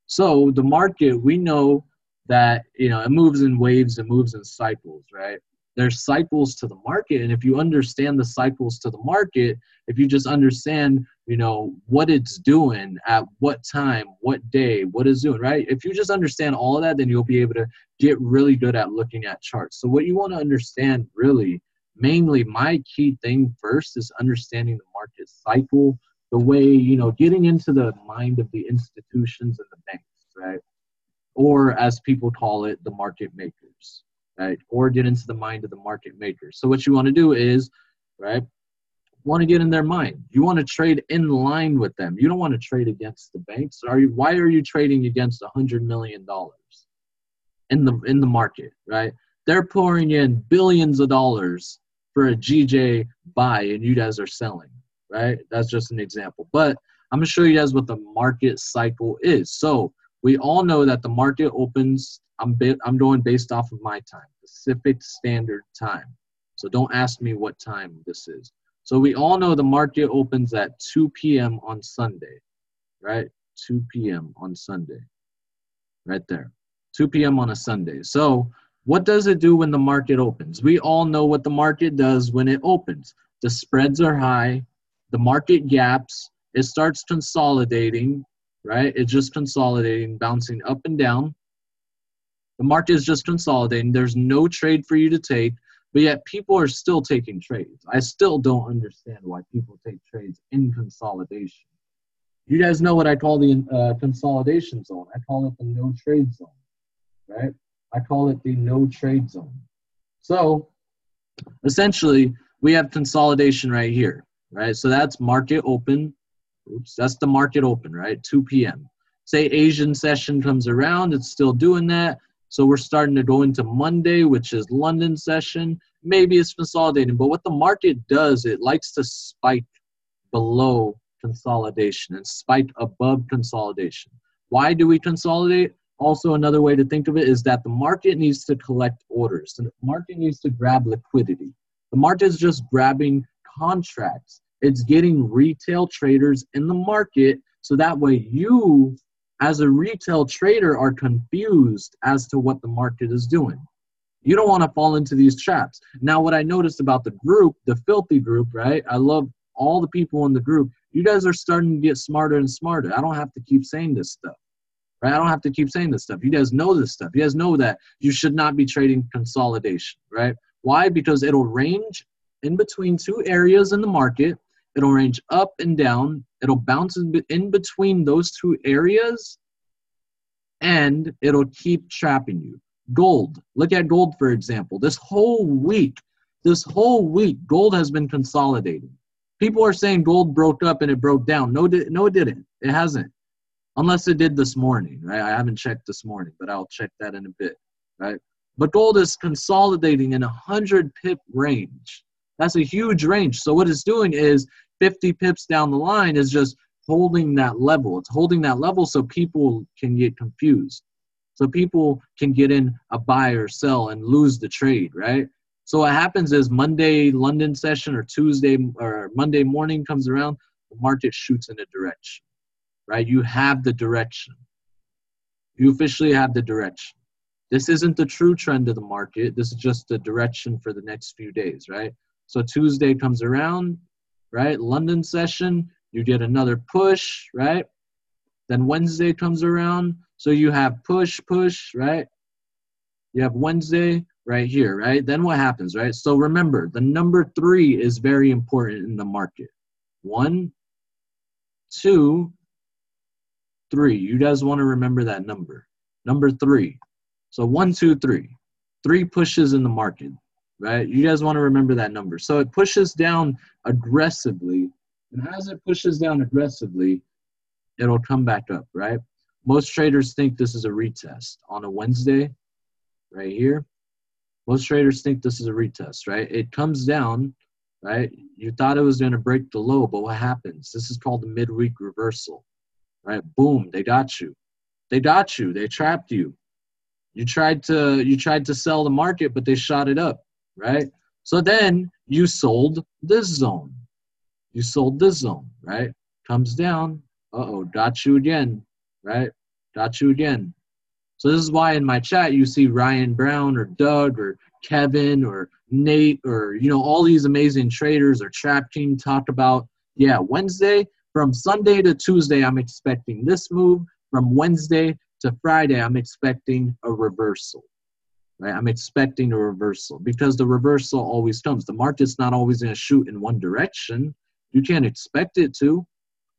So the market, we know that, it moves in waves, it moves in cycles, right? There's cycles to the market. And if you understand the cycles to the market, if you just understand, what it's doing at what time, what day, what it's doing, right? If you just understand all of that, then you'll be able to get really good at looking at charts. So what you want to understand really, mainly my key thing first is understanding the market cycle, the way, getting into the mind of the institutions and the banks, right? Or as people call it, the market makers, right? Or get into the mind of the market makers. So what you want to do is, right, want to get in their mind. You want to trade in line with them. You don't want to trade against the banks. Why are you trading against $100 million in the market, right? They're pouring in billions of dollars for a GJ buy, and you guys are selling, right? That's just an example. But I'm going to show you guys what the market cycle is. So we all know that the market opens, I'm going based off of my time, Pacific Standard Time. So don't ask me what time this is. So we all know the market opens at 2 p.m. on Sunday, right? 2 p.m. on Sunday, right there. 2 p.m. on a Sunday. So what does it do when the market opens? We all know what the market does when it opens. The spreads are high. The market gaps. It starts consolidating, right? It's just consolidating, bouncing up and down. The market is just consolidating. There's no trade for you to take, but yet people are still taking trades. I still don't understand why people take trades in consolidation. You guys know what I call the consolidation zone. I call it the no trade zone, right? I call it the no trade zone. So essentially, we have consolidation right here, right? So that's market open. Oops, that's the market open, right? 2 p.m. Say Asian session comes around, it's still doing that. So we're starting to go into Monday, which is London session. Maybe it's consolidating, but what the market does, it likes to spike below consolidation and spike above consolidation. Why do we consolidate? Also, another way to think of it is that the market needs to collect orders. The market needs to grab liquidity. The market is just grabbing contracts. It's getting retail traders in the market so that way you, as a retail trader, are confused as to what the market is doing. You don't want to fall into these traps. Now, what I noticed about the group, the Philthy group, right? I love all the people in the group. You guys are starting to get smarter and smarter. I don't have to keep saying this stuff. Right? I don't have to keep saying this stuff. You guys know this stuff. You guys know that you should not be trading consolidation, right? Why? Because it'll range in between two areas in the market. It'll range up and down. It'll bounce in between those two areas, and it'll keep trapping you. Gold. Look at gold, for example. This whole week, gold has been consolidating. People are saying gold broke up and it broke down. No, it didn't. It hasn't. Unless it did this morning, right? I haven't checked this morning, but I'll check that in a bit, right? But gold is consolidating in 100 pip range. That's a huge range. So what it's doing is 50 pips down the line is just holding that level. It's holding that level so people can get confused. So people can get in a buy or sell and lose the trade, right? So what happens is Monday London session or Tuesday or Monday morning comes around, the market shoots in a direction. Right? You have the direction. You officially have the direction. This isn't the true trend of the market. This is just the direction for the next few days, right? So Tuesday comes around, right? London session, you get another push, right? Then Wednesday comes around. So you have push, right? You have Wednesday right here, right? Then what happens, right? So remember, the number 3 is very important in the market. 1, 2, 3. You guys want to remember that number. Number 3. So 1, 2, 3. 3 pushes in the market, right? You guys want to remember that number. So it pushes down aggressively. And as it pushes down aggressively, it'll come back up, right? Most traders think this is a retest on a Wednesday right here. Most traders think this is a retest, right? It comes down, right? You thought it was going to break the low, but what happens? This is called the midweek reversal. Right? Boom, they got you. They got you. They trapped you. You tried to sell the market, but they shot it up, right? So then you sold this zone. You sold this zone, right? Comes down. Uh-oh, got you again, right? Got you again. So this is why in my chat you see Ryan Brown or Doug or Kevin or Nate or, you know, all these amazing traders or Trap King talk about, yeah, Wednesday, from Sunday to Tuesday, I'm expecting this move. From Wednesday to Friday, I'm expecting a reversal. Right? I'm expecting a reversal because the reversal always comes. The market's not always going to shoot in one direction. You can't expect it to,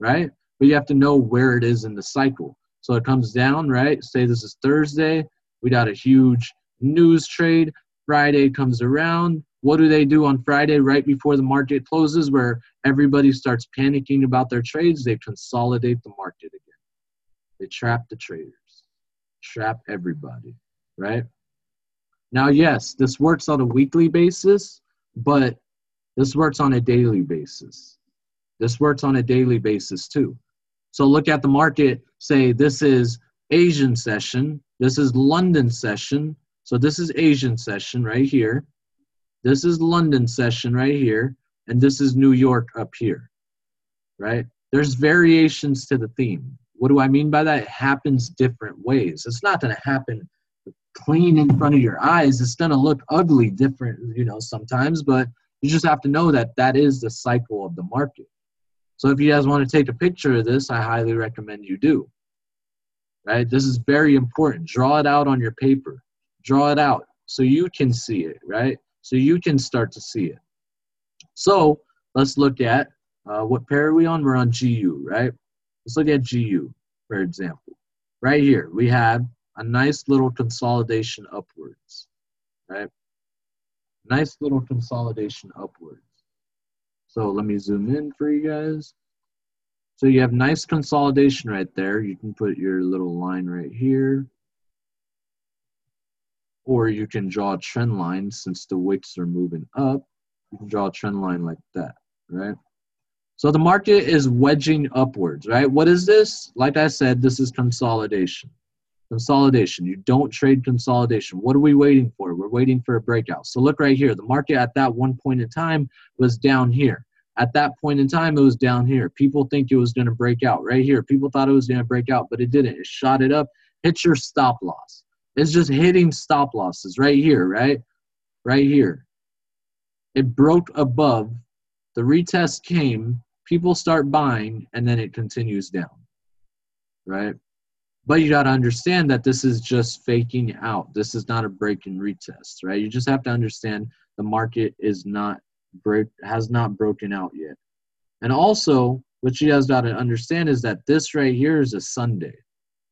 right? But you have to know where it is in the cycle. So it comes down, right? Say this is Thursday. We got a huge news trade. Friday comes around. What do they do on Friday right before the market closes where everybody starts panicking about their trades? They consolidate the market again. They trap the traders, trap everybody, right? Now, yes, this works on a weekly basis, but this works on a daily basis. This works on a daily basis too. So look at the market, say this is Asian session, this is London session. So this is Asian session right here. This is London session right here. And this is New York up here, right? There's variations to the theme. What do I mean by that? It happens different ways. It's not going to happen clean in front of your eyes. It's going to look ugly different, you know, sometimes, but you just have to know that that is the cycle of the market. So if you guys want to take a picture of this, I highly recommend you do, right? This is very important. Draw it out on your paper. Draw it out so you can see it, right? So you can start to see it. So let's look at what pair are we on? We're on GU, right? Let's look at GU, for example. Right here, we have a nice little consolidation upwards, right? Nice little consolidation upwards. So let me zoom in for you guys. So you have nice consolidation right there. You can put your little line right here. Or you can draw a trend line since the wicks are moving up. You can draw a trend line like that, right? So the market is wedging upwards, right? What is this? Like I said, this is consolidation. Consolidation. You don't trade consolidation. What are we waiting for? We're waiting for a breakout. So look right here. The market at that one point in time was down here. At that point in time, it was down here. People think it was going to break out right here. People thought it was going to break out, but it didn't. It shot it up. Hit your stop loss. It's just hitting stop losses right here, right? Right here. It broke above. The retest came. People start buying, and then it continues down, right? But you got to understand that this is just faking out. This is not a break and retest, right? You just have to understand the market is has not broken out yet. And also, what you guys got to understand is that this right here is a Sunday.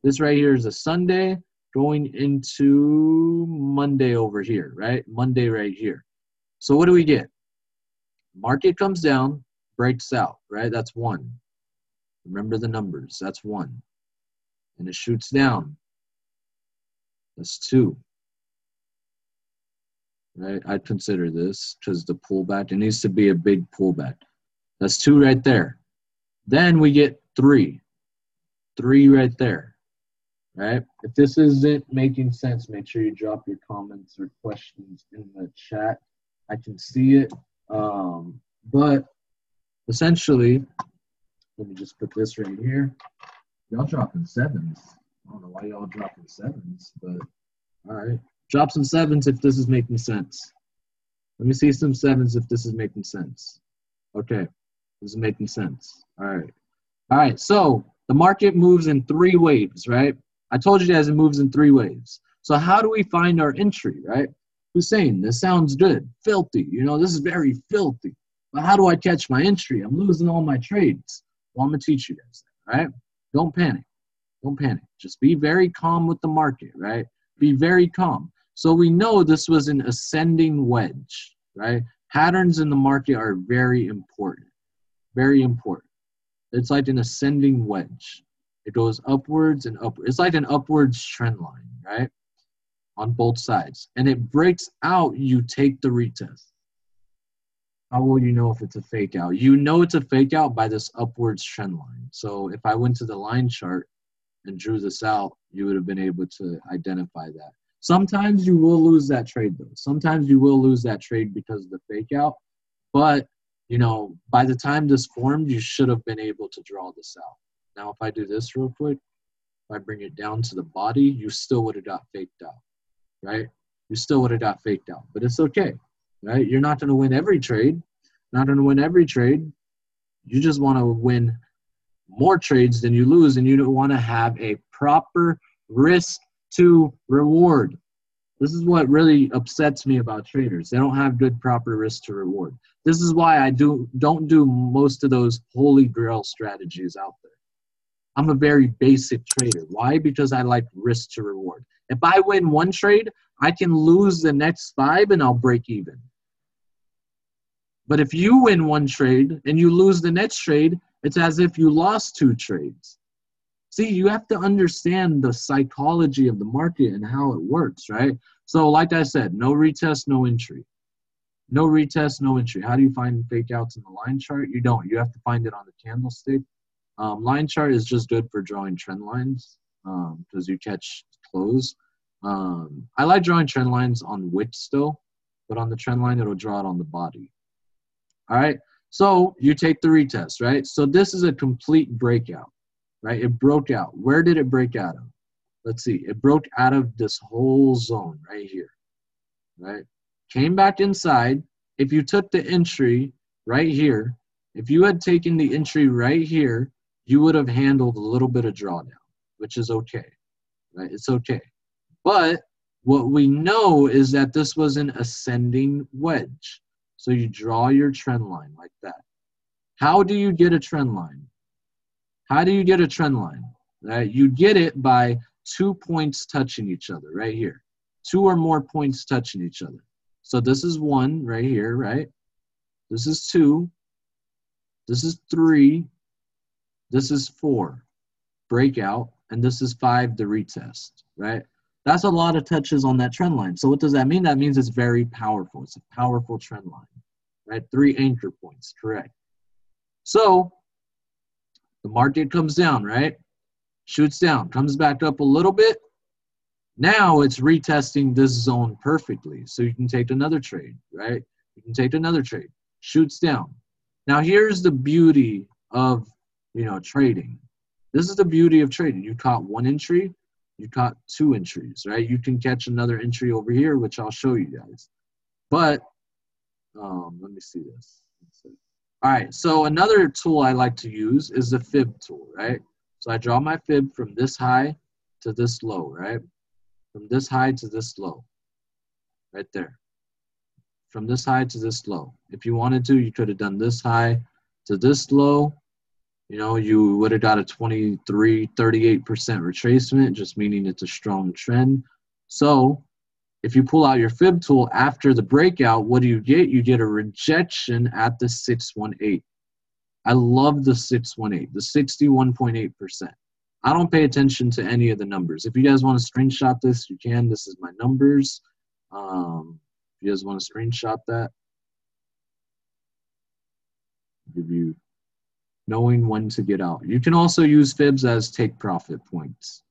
This right here is a Sunday going into Monday over here, right? Monday right here. So what do we get? Market comes down, breaks out, right? That's 1. Remember the numbers. That's 1. And it shoots down. That's 2. Right? I'd consider this because the pullback, it needs to be a big pullback. That's 2 right there. Then we get 3. 3 right there. Right? If this isn't making sense, make sure you drop your comments or questions in the chat. I can see it. But essentially, let me just put this right here. Y'all dropping 7s. I don't know why y'all dropping 7s, but all right. Drop some 7s if this is making sense. Let me see some 7s if this is making sense. Okay, this is making sense. All right. All right, so the market moves in 3 waves, right? I told you guys it moves in 3 waves. So how do we find our entry, right? Hussein, this sounds good. Filthy. You know, this is very filthy. But how do I catch my entry? I'm losing all my trades. Well, I'm going to teach you guys that, right? Don't panic. Don't panic. Just be very calm with the market, right? Be very calm. So we know this was an ascending wedge, right? Patterns in the market are very important. Very important. It's like an ascending wedge. It goes upwards and upwards. It's like an upwards trend line, right? On both sides. And it breaks out, you take the retest. How will you know if it's a fake out? You know it's a fake out by this upwards trend line. So if I went to the line chart and drew this out, you would have been able to identify that. Sometimes you will lose that trade, though. Sometimes you will lose that trade because of the fake out. But, you know, by the time this formed, you should have been able to draw this out. Now, if I do this real quick, if I bring it down to the body, you still would have got faked out, right? You still would have got faked out, but it's okay, right? You're not going to win every trade. Not going to win every trade. You just want to win more trades than you lose, and you don't want to have a proper risk to reward. This is what really upsets me about traders. They don't have good proper risk to reward. This is why I don't do most of those holy grail strategies out there. I'm a very basic trader. Why? Because I like risk to reward. If I win one trade, I can lose the next 5 and I'll break even. But if you win one trade and you lose the next trade, it's as if you lost 2 trades. See, you have to understand the psychology of the market and how it works, right? So like I said, no retest, no entry. No retest, no entry. How do you find fake outs in the line chart? You don't. You have to find it on the candlestick. Line chart is just good for drawing trend lines because you catch close. I like drawing trend lines on wick still, but on the trend line, it'll draw it on the body. All right, so you take the retest, right? So this is a complete breakout, right? It broke out. Where did it break out of? Let's see. It broke out of this whole zone right here, right? Came back inside. If you took the entry right here, if you had taken the entry right here, you would have handled a little bit of drawdown, which is okay, right? It's okay. But what we know is that this was an ascending wedge. So you draw your trend line like that. How do you get a trend line? How do you get a trend line? Right? You get it by 2 points touching each other right here. 2 or more points touching each other. So this is 1 right here, right? This is 2. This is 3. This is 4. Breakout. And this is 5, the retest, right? That's a lot of touches on that trend line. So what does that mean? That means it's very powerful. It's a powerful trend line, right? 3 anchor points, correct. So the market comes down, right? Shoots down, comes back up a little bit. Now it's retesting this zone perfectly. So you can take another trade, right? You can take another trade. Shoots down. Now here's the beauty of, trading. This is the beauty of trading. You caught 1 entry. You caught 2 entries, right? You can catch another entry over here, which I'll show you guys. But let me see this. All right, so another tool I like to use is the fib tool, right? So I draw my fib from this high to this low, right? From this high to this low, right there. From this high to this low. If you wanted to, you could have done this high to this low. You would have got a 38% retracement, just meaning it's a strong trend. So if you pull out your fib tool after the breakout, what do you get? You get a rejection at the 618. I love the 618, the 61.8%. I don't pay attention to any of the numbers. If you guys want to screenshot this, you can. This is my numbers. If you guys want to screenshot that, I'll give you knowing when to get out. You can also use fibs as take profit points.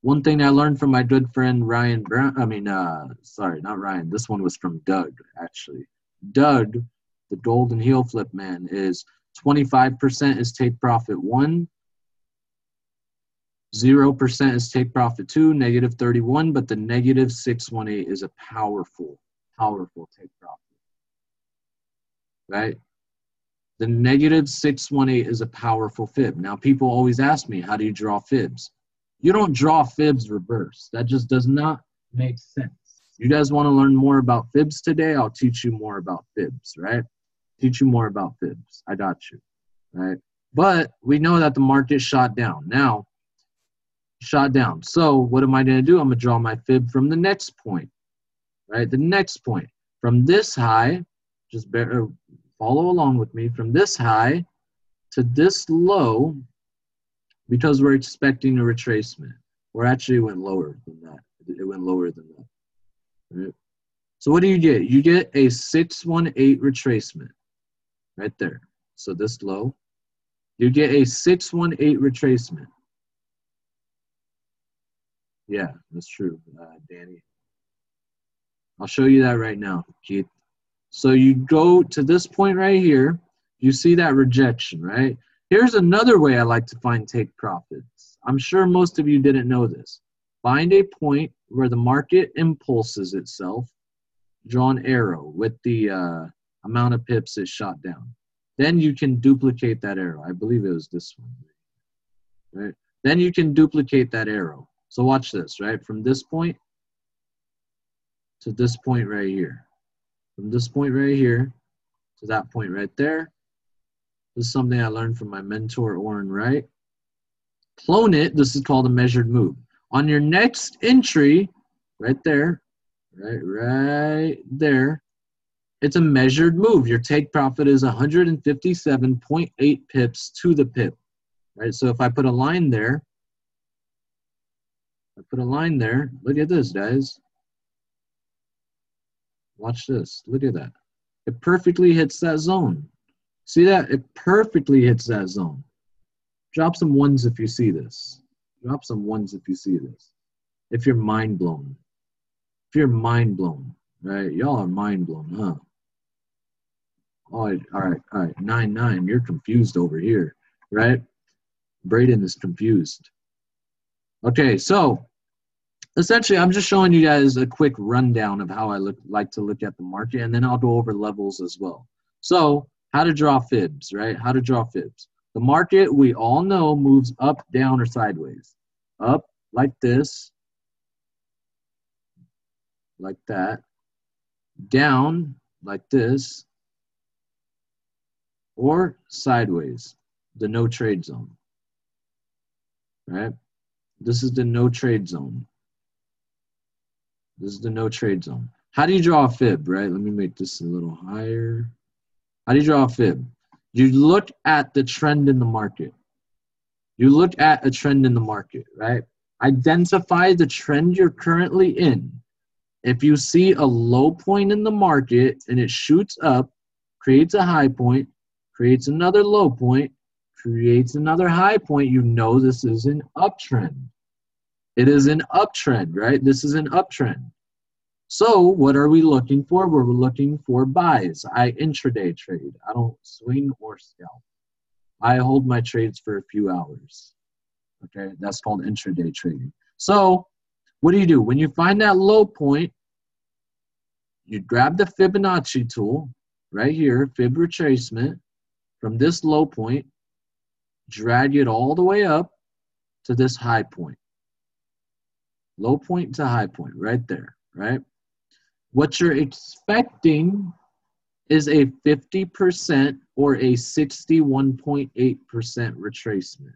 One thing I learned from my good friend Ryan Brown, sorry, not Ryan. This one was from Doug, actually. Doug, the golden heel flip man, is 25% is take profit 1, 0% is take profit 2, negative 31, but the negative 618 is a powerful take profit, right? The negative 618 is a powerful fib. Now, people always ask me, how do you draw fibs? You don't draw fibs reverse. That just does not make sense. You guys want to learn more about fibs today? I'll teach you more about fibs, right? Teach you more about fibs. I got you, right? But we know that the market shot down. Now, shot down. So what am I going to do? I'm going to draw my fib from the next point, right? The next point. From this high, just follow along with me, from this high to this low, because we're expecting a retracement. Or actually it went lower than that. It went lower than that. Right? So what do you get? You get a 618 retracement right there. So this low. You get a 618 retracement. Yeah, that's true, Danny. I'll show you that right now, Keith. So you go to this point right here. You see that rejection, right? Here's another way I like to find take profits. I'm sure most of you didn't know this. Find a point where the market impulses itself, draw an arrow with the amount of pips it shot down. Then you can duplicate that arrow. I believe it was this one, right? Then you can duplicate that arrow. So watch this, right? From this point to this point right here. From this point right here to that point right there. This is something I learned from my mentor, Oren Wright. Clone it. This is called a measured move. On your next entry, right there, right there, it's a measured move. Your take profit is 157.8 pips to the pip, right? So if I put a line there, look at this, guys. Watch this. Look at that. It perfectly hits that zone. See that? It perfectly hits that zone. Drop some ones if you see this. Drop some ones if you see this. If you're mind blown. If you're mind blown, right? Y'all are mind blown, huh? All right. 9-9. You're confused over here, right? Braden is confused. Okay, so essentially, I'm just showing you guys a quick rundown of how I like to look at the market, and then I'll go over levels as well. So, how to draw fibs, right? How to draw fibs. The market, we all know, moves up, down, or sideways. Up, like this, like that. Down, like this, or sideways, the no trade zone, right? This is the no trade zone. This is the no trade zone. How do you draw a fib, right? Let me make this a little higher. How do you draw a fib? You look at the trend in the market. You look at a trend in the market, right? Identify the trend you're currently in. If you see a low point in the market and it shoots up, creates a high point, creates another low point, creates another high point, you know this is an uptrend. It is an uptrend, right? This is an uptrend. So what are we looking for? We're looking for buys. I intraday trade. I don't swing or scalp. I hold my trades for a few hours. Okay, that's called intraday trading. So what do? When you find that low point, you grab the Fibonacci tool right here, fib retracement, from this low point, drag it all the way up to this high point. Low point to high point, right there, right? What you're expecting is a 50% or a 61.8% retracement.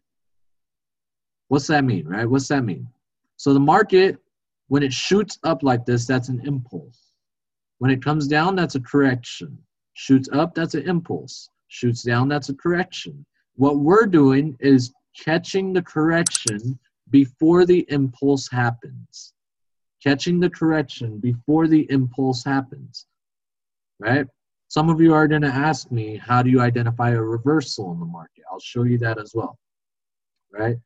What's that mean, right? What's that mean? So the market, when it shoots up like this, that's an impulse. When it comes down, that's a correction. Shoots up, that's an impulse. Shoots down, that's a correction. What we're doing is catching the correction before the impulse happens. Catching the correction before the impulse happens, right? Some of you are going to ask me, how do you identify a reversal in the market? I'll show you that as well, right?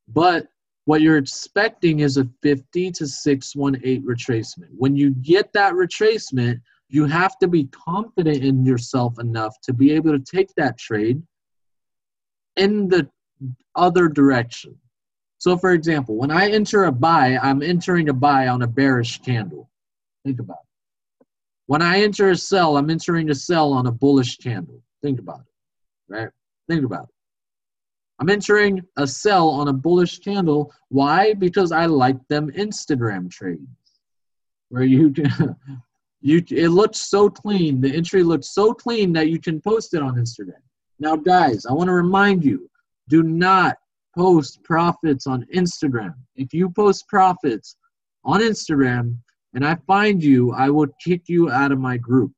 But what you're expecting is a 50 to 618 retracement. When you get that retracement, you have to be confident in yourself enough to be able to take that trade in the other direction. So, for example, when I enter a buy, I'm entering a buy on a bearish candle. Think about it. When I enter a sell, I'm entering a sell on a bullish candle. Think about it, right? Think about it. I'm entering a sell on a bullish candle. Why? Because I like them Instagram trades where you can, it looks so clean. The entry looks so clean that you can post it on Instagram. Now, guys, I want to remind you, do not post profits on Instagram. If you post profits on Instagram and I find you, I will kick you out of my group.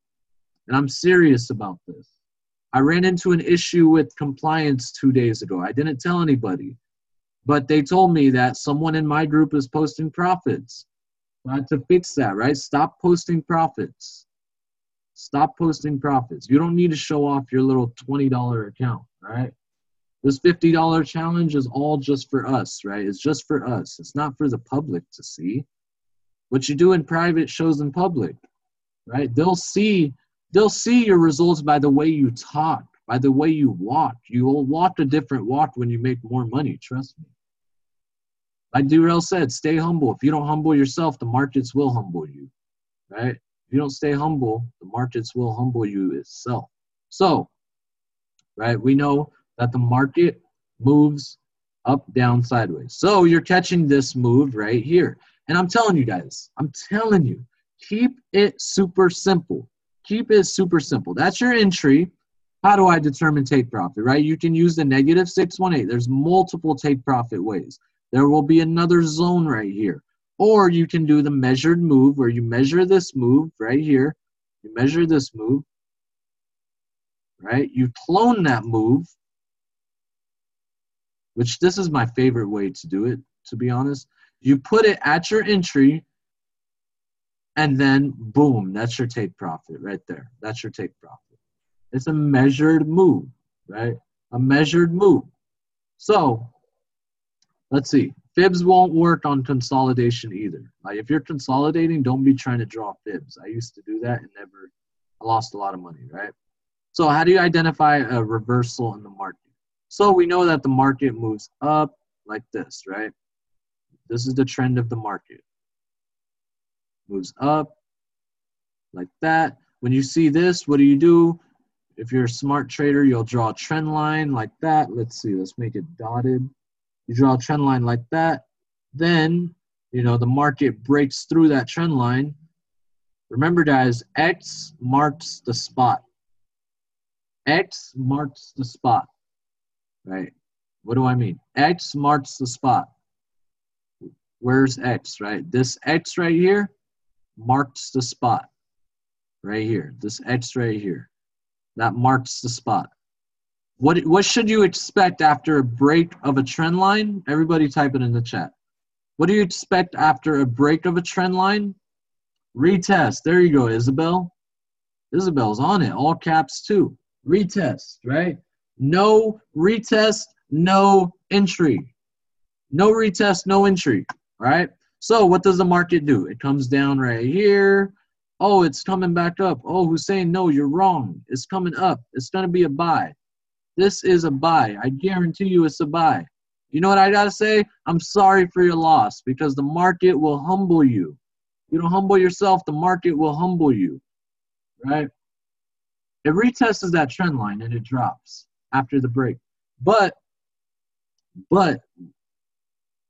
And I'm serious about this. I ran into an issue with compliance 2 days ago. I didn't tell anybody, but they told me that someone in my group is posting profits. So I had to fix that, right? Stop posting profits. Stop posting profits. You don't need to show off your little $20 account, right? This $50 challenge is all just for us, right? It's just for us. It's not for the public to see. What you do in private shows in public, right? They'll see your results by the way you talk, by the way you walk. You will walk a different walk when you make more money, trust me. Like Durrell said, stay humble. If you don't humble yourself, the markets will humble you, right? If you don't stay humble, the markets will humble you itself. So, right, we know that the market moves up, down, sideways. So you're catching this move right here. And I'm telling you guys, keep it super simple. Keep it super simple. That's your entry. How do I determine take profit, right? You can use the negative 618. There's multiple take profit ways. There will be another zone right here. Or you can do the measured move where you measure this move right here. You measure this move, right? You clone that move, which this is my favorite way to do it, to be honest. You put it at your entry, and then boom, that's your take profit right there. That's your take profit. It's a measured move, right? A measured move. So let's see. Fibs won't work on consolidation either. Like if you're consolidating, don't be trying to draw fibs. I used to do that and I lost a lot of money, right? So how do you identify a reversal in the market? So we know that the market moves up like this, right? This is the trend of the market. Moves up like that. When you see this, what do? If you're a smart trader, you'll draw a trend line like that. Let's see, let's make it dotted. You draw a trend line like that. Then, the market breaks through that trend line. Remember, guys, X marks the spot. X marks the spot, right? What do I mean? X marks the spot. Where's X, right? This X right here marks the spot right here. This X right here. That marks the spot. What should you expect after a break of a trend line? Everybody type it in the chat. What do you expect after a break of a trend line? Retest. There you go, Isabel. Isabel's on it. All caps too. Retest, right? No retest, no entry. No retest, no entry, all right? So what does the market do? It comes down right here. Oh, it's coming back up. Oh, Hussein, no, you're wrong. It's coming up. It's going to be a buy. This is a buy. I guarantee you it's a buy. You know what I got to say? I'm sorry for your loss because the market will humble you. You don't humble yourself, the market will humble you, right? It retests that trend line and it drops after the break. But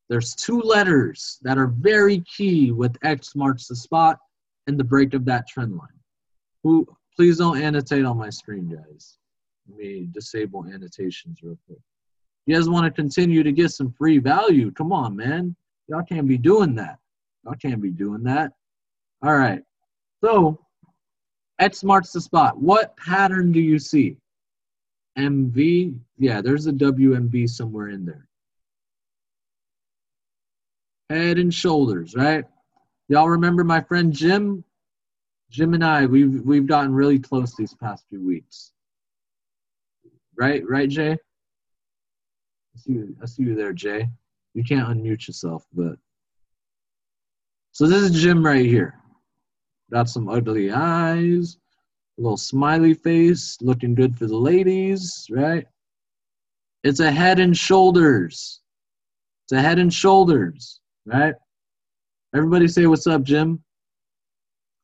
there's two letters that are very key with X marks the spot and the break of that trend line. Please don't annotate on my screen, guys. Let me disable annotations real quick. You guys want to continue to get some free value? Come on, man. Y'all can't be doing that. Y'all can't be doing that. All right. So X marks the spot. What pattern do you see? MV? Yeah, there's a WMV somewhere in there. Head and shoulders, right? Y'all remember my friend Jim? Jim and I, we've gotten really close these past few weeks. Right, Jay? I see you there, Jay. You can't unmute yourself, but. So this is Jim right here. Got some ugly eyes, a little smiley face, looking good for the ladies, right? It's a head and shoulders. It's a head and shoulders, right? Everybody say what's up, Jim.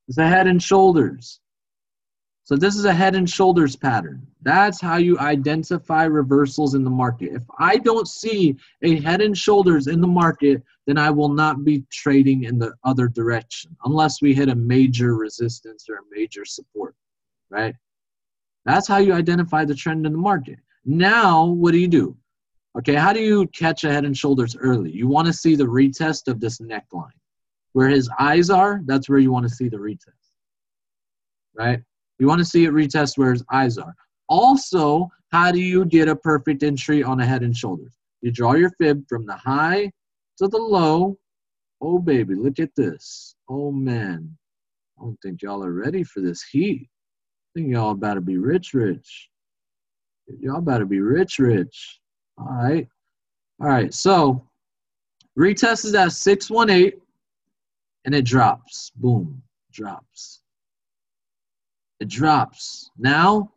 It's a head and shoulders. So this is a head and shoulders pattern. That's how you identify reversals in the market. If I don't see a head and shoulders in the market, then I will not be trading in the other direction unless we hit a major resistance or a major support, right? That's how you identify the trend in the market. Now, what do? Okay, how do you catch a head and shoulders early? You want to see the retest of this neckline. Where his eyes are, that's where you want to see the retest, right? You want to see it retest where his eyes are. Also, how do you get a perfect entry on a head and shoulders? You draw your fib from the high to the low. Oh, baby, look at this. Oh, man. I don't think y'all are ready for this heat. I think y'all about to be rich. Y'all about to be rich. All right, so retest is at 618. And it drops. Boom. Drops. It drops. Now,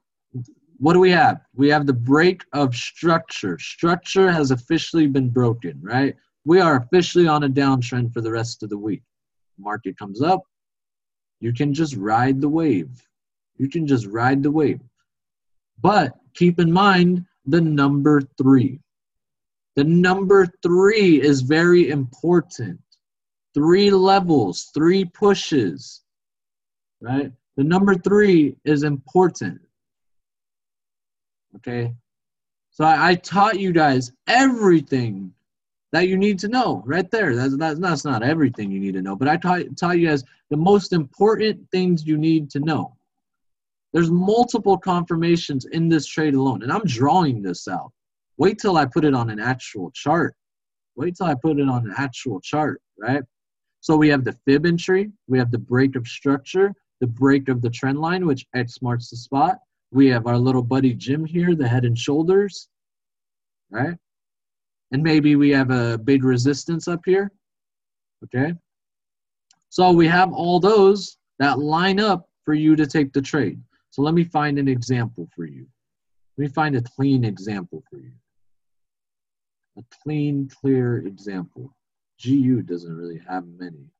what do we have? We have the break of structure. Structure has officially been broken, right? we are officially on a downtrend for the rest of the week. Market comes up, you can just ride the wave. You can just ride the wave. But keep in mind the number 3. The number 3 is very important. 3 levels, 3 pushes, right? The number 3 is important, okay? So I taught you guys everything that you need to know right there. That's not everything you need to know, but I taught you guys the most important things you need to know. There's multiple confirmations in this trade alone, and I'm drawing this out. Wait till I put it on an actual chart. Wait till I put it on an actual chart, right? So we have the fib entry, we have the break of structure, the break of the trend line, which X marks the spot. We have our little buddy Jim here, the head and shoulders, right? And maybe we have a big resistance up here, okay? So we have all those that line up for you to take the trade. So let me find an example for you. Let me find a clean example for you. A clean, clear example. GU doesn't really have many.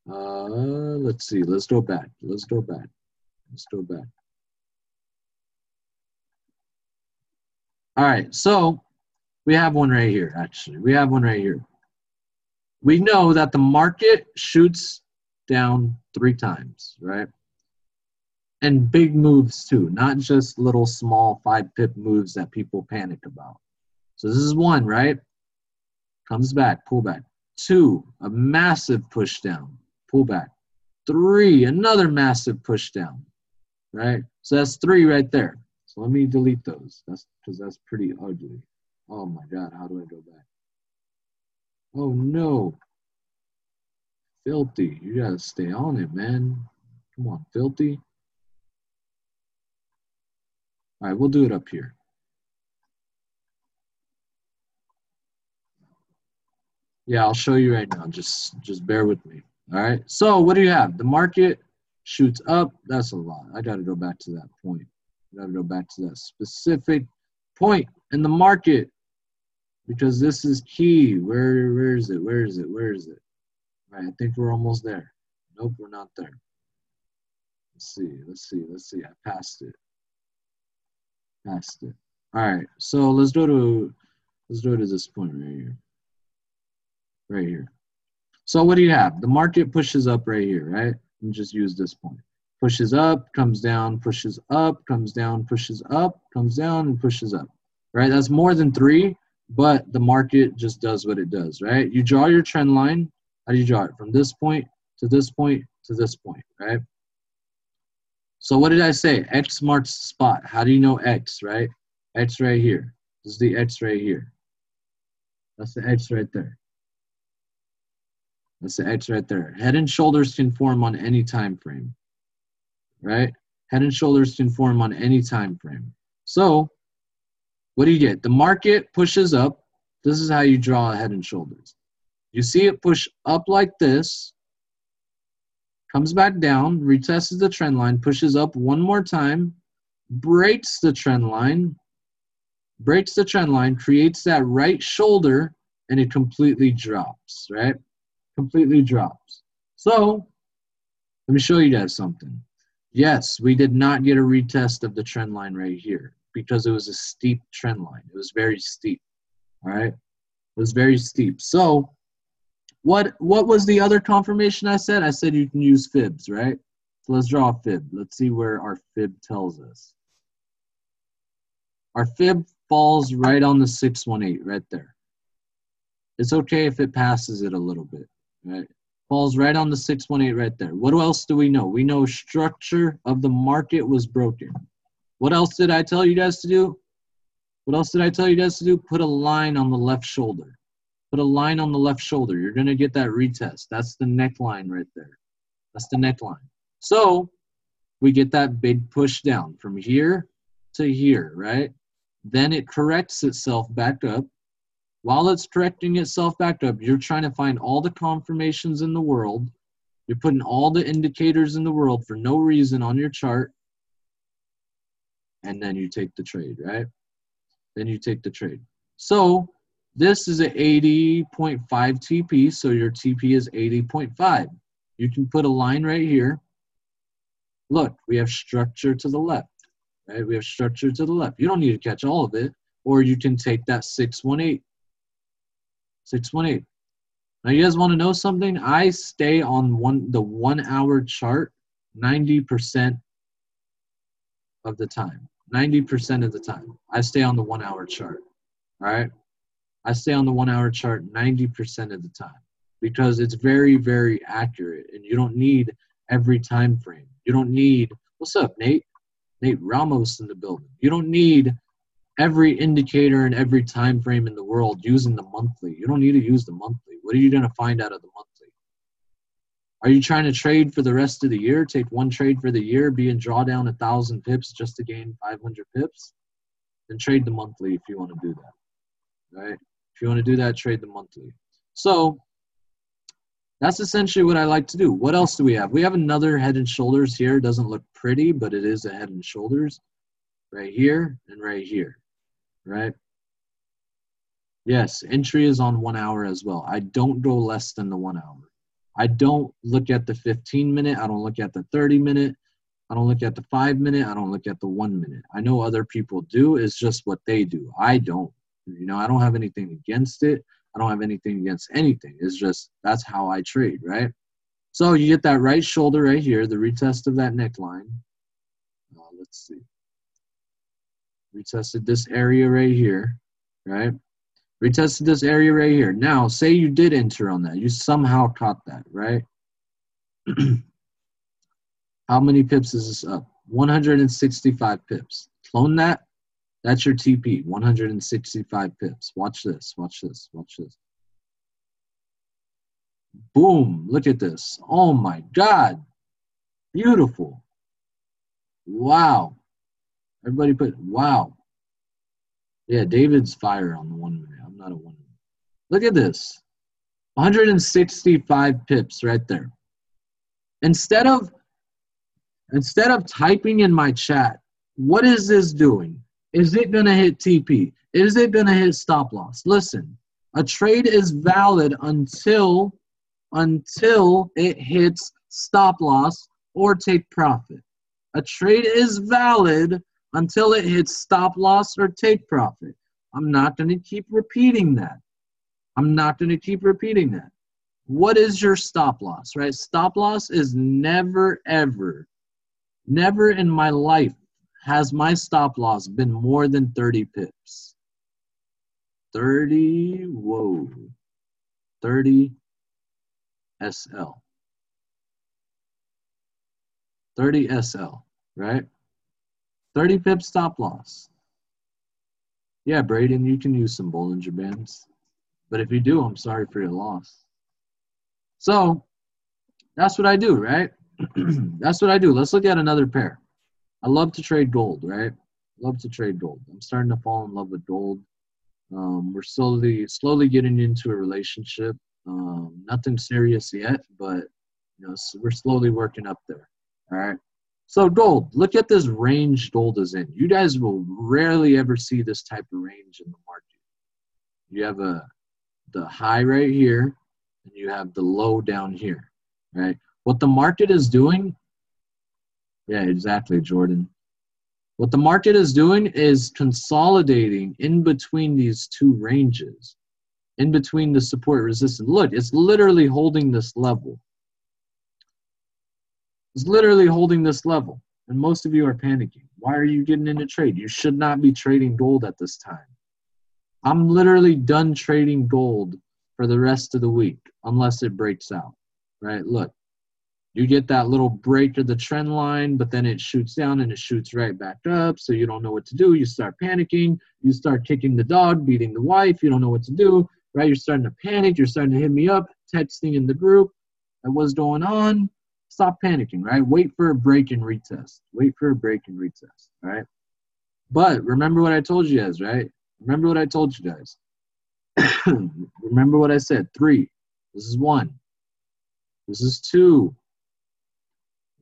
Let's see. Let's go back. Let's go back. Let's go back. All right. So we have one right here, actually. We have one right here. We know that the market shoots down 3 times, right? And big moves too, not just little small 5-pip moves that people panic about. So this is 1, right? Comes back, pull back. 2, a massive push down, pull back. 3, another massive push down, right? So that's 3 right there. So let me delete those. That's because that's pretty ugly. Oh my God, how do I go back? Oh no. Philthy, you gotta stay on it, man. Come on, Philthy. All right, we'll do it up here. Yeah, I'll show you right now. Just bear with me. All right. So what do you have? The market shoots up. That's a lot. I got to go back to that point. I got to go back to that specific point in the market because this is key. Where is it? Where is it? Where is it? All right. I think we're almost there. Nope, we're not there. Let's see. Let's see. Let's see. I passed it. Passed it. All right. So let's go to this point right here. Right here. So what do you have? The market pushes up right here, right? And just use this point. Pushes up, comes down, pushes up, comes down, pushes up, comes down, and pushes up. Right? That's more than 3, but the market just does what it does, right? You draw your trend line. How do you draw it? From this point to this point to this point, right? So what did I say? X marks the spot. How do you know X, right? X right here. This is the X right here. That's the X right there. That's the X right there. Head and shoulders can form on any time frame, right? Head and shoulders can form on any time frame. So what do you get? The market pushes up. This is how you draw a head and shoulders. You see it push up like this, comes back down, retests the trend line, pushes up one more time, breaks the trend line, creates that right shoulder, and it completely drops, right? Completely drops. So let me show you guys something. Yes, we did not get a retest of the trend line right here because it was a steep trend line. It was very steep, all right? It was very steep. So what was the other confirmation I said? I said you can use fibs, right? So let's draw a fib. Let's see where our fib tells us. Our fib falls right on the 618 right there. It's okay if it passes it a little bit, right? Falls right on the 618 right there. What else do we know? We know structure of the market was broken. What else did I tell you guys to do? What else did I tell you guys to do? Put a line on the left shoulder. Put a line on the left shoulder. You're going to get that retest. That's the neckline right there. That's the neckline. So we get that big push down from here to here, right? Then it corrects itself back up. While it's correcting itself back up, you're trying to find all the confirmations in the world. You're putting all the indicators in the world for no reason on your chart. And then you take the trade, right? Then you take the trade. So This is an 80.5 TP, so your TP is 80.5. You can put a line right here. Look, we have structure to the left, right? We have structure to the left. You don't need to catch all of it, or you can take that 618. 618. Now, you guys want to know something? I stay on the 1 hour chart 90% of the time. 90% of the time. I stay on the 1 hour chart. All right? I stay on the 1 hour chart 90% of the time because it's very, very accurate, and you don't need every time frame. You don't need, what's up, Nate? Nate Ramos in the building. You don't need every indicator and every time frame in the world using the monthly. You don't need to use the monthly. What are you going to find out of the monthly? Are you trying to trade for the rest of the year? Take one trade for the year, be in drawdown 1,000 pips just to gain 500 pips? Then trade the monthly if you want to do that, right? If you want to do that, trade the monthly. So that's essentially what I like to do. What else do we have? We have another head and shoulders here. It doesn't look pretty, but it is a head and shoulders right here and right here, right? Yes, entry is on 1 hour as well. I don't go less than the 1 hour. I don't look at the 15-minute. I don't look at the 30-minute. I don't look at the 5-minute. I don't look at the 1 minute. I know other people do. It's just what they do. I don't. You know, I don't have anything against it. I don't have anything against anything. It's just that's how I trade, right? So you get that right shoulder right here, the retest of that neckline. Let's see. Retested this area right here, right? Retested this area right here. Now, say you did enter on that. You somehow caught that, right? How many pips is this up? 165 pips. Clone that. That's your TP, 165 pips. Watch this, watch this, watch this. Boom, look at this. Oh my God, beautiful. Wow. Everybody put, wow. Yeah, David's fire on the 1 minute. I'm not a 1 minute. Look at this, 165 pips right there. Instead of typing in my chat, what is this doing? Is it going to hit TP? Is it going to hit stop loss? Listen, a trade is valid until it hits stop loss or take profit. A trade is valid until it hits stop loss or take profit. I'm not going to keep repeating that. I'm not going to keep repeating that. What is your stop loss, right? Stop loss is never, ever, never in my life has my stop loss been more than 30 pips. 30, whoa, 30 SL. 30 SL, right? 30 pips stop loss. Yeah, Braden, you can use some Bollinger Bands. But if you do, I'm sorry for your loss. So that's what I do, right? That's what I do. Let's look at another pair. I love to trade gold, right? Love to trade gold. I'm starting to fall in love with gold. We're slowly getting into a relationship. Nothing serious yet, but you know, we're slowly working up there. All right. So gold, look at this range gold is in. You guys will rarely ever see this type of range in the market. You have the high right here, and you have the low down here, right? What the market is doing, yeah, exactly, Jordan. What the market is doing is consolidating in between these two ranges, in between the support resistance. Look, it's literally holding this level. It's literally holding this level, and most of you are panicking. Why are you getting into trade? You should not be trading gold at this time. I'm literally done trading gold for the rest of the week unless it breaks out, right? Look. You get that little break of the trend line, but then it shoots down and it shoots right back up. So you don't know what to do. You start panicking. You start kicking the dog, beating the wife. You don't know what to do, right? You're starting to panic. You're starting to hit me up, texting in the group. What's going on? Stop panicking, right? Wait for a break and retest. Wait for a break and retest, all right? But remember what I told you guys, right? Remember what I told you guys. Remember what I said. 3. This is 1. This is 2.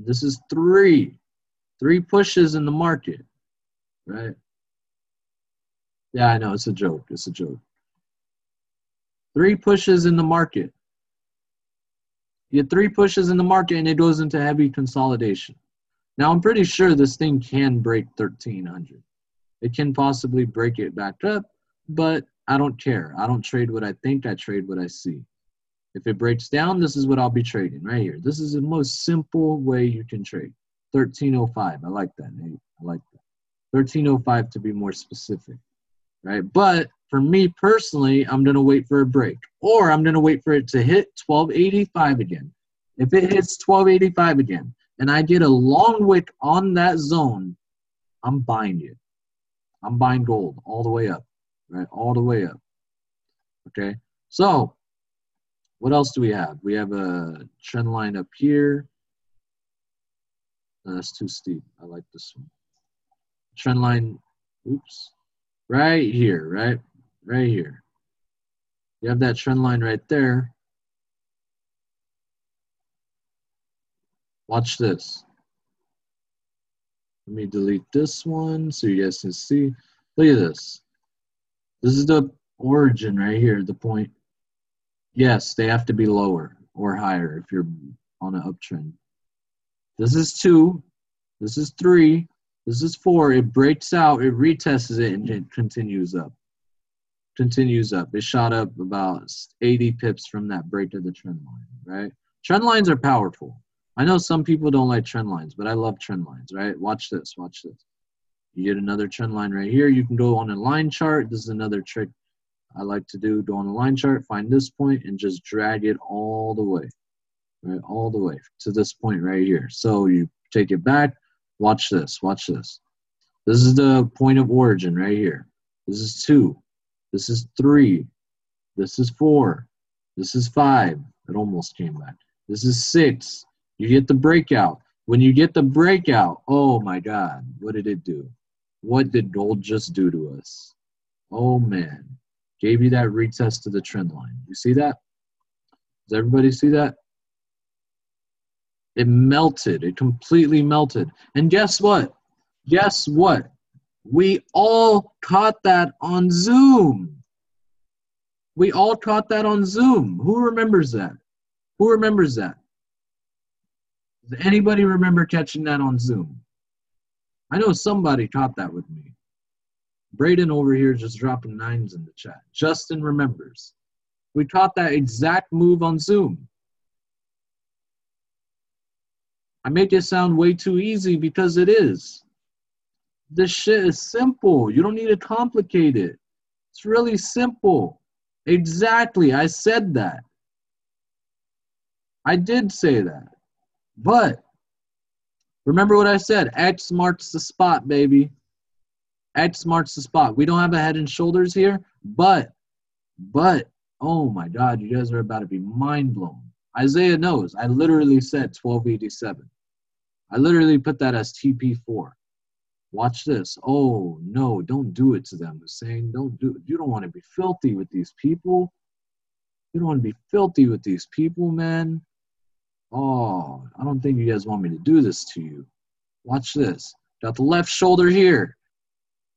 This is 3. 3 pushes in the market, right? Yeah, I know. It's a joke. It's a joke. 3 pushes in the market. You get 3 pushes in the market and it goes into heavy consolidation. Now, I'm pretty sure this thing can break 1,300. It can possibly break it back up, but I don't care. I don't trade what I think. I trade what I see. If it breaks down, this is what I'll be trading right here. This is the most simple way you can trade. 1305. I like that, Nate. I like that. 1305 to be more specific, right? But for me personally, I'm going to wait for a break, or I'm going to wait for it to hit 1285 again. If it hits 1285 again and I get a long wick on that zone, I'm buying it. I'm buying gold all the way up, right? All the way up. Okay. So what else do we have? We have a trend line up here. No, that's too steep. I like this one. Trend line, oops, right here, right? Right here. You have that trend line right there. Watch this. Let me delete this one so you guys can see. Look at this. This is the origin right here, the point. Yes, they have to be lower or higher if you're on an uptrend. This is 2. This is 3. This is 4. It breaks out. It retests it and it continues up. Continues up. It shot up about 80 pips from that break of the trend line, right? Trend lines are powerful. I know some people don't like trend lines, but I love trend lines, right? Watch this. Watch this. You get another trend line right here. You can go on a line chart. This is another trick I like to do. Go on a line chart, find this point, and just drag it all the way, right? All the way to this point right here. So you take it back. Watch this. Watch this. This is the point of origin right here. This is 2. This is 3. This is 4. This is 5. It almost came back. This is 6. You get the breakout. When you get the breakout, oh my God, what did it do? What did gold just do to us? Oh man, gave you that retest to the trend line. You see that? Does everybody see that? It melted. It completely melted. And guess what? Guess what? We all caught that on Zoom. We all caught that on Zoom. Who remembers that? Who remembers that? Does anybody remember catching that on Zoom? I know somebody caught that with me. Braden over here just dropping 9s in the chat. Justin remembers. We caught that exact move on Zoom. I make it sound way too easy because it is. This shit is simple. You don't need to complicate it. It's really simple. Exactly. I said that. I did say that. But remember what I said. X marks the spot, baby. X marks the spot. We don't have a head and shoulders here, but, oh my God, you guys are about to be mind blown. Isaiah knows. I literally said 1287. I literally put that as TP4. Watch this. Oh, no, don't do it to them, Hussein. Don't do it. You don't want to be filthy with these people. You don't want to be filthy with these people, man. Oh, I don't think you guys want me to do this to you. Watch this. Got the left shoulder here.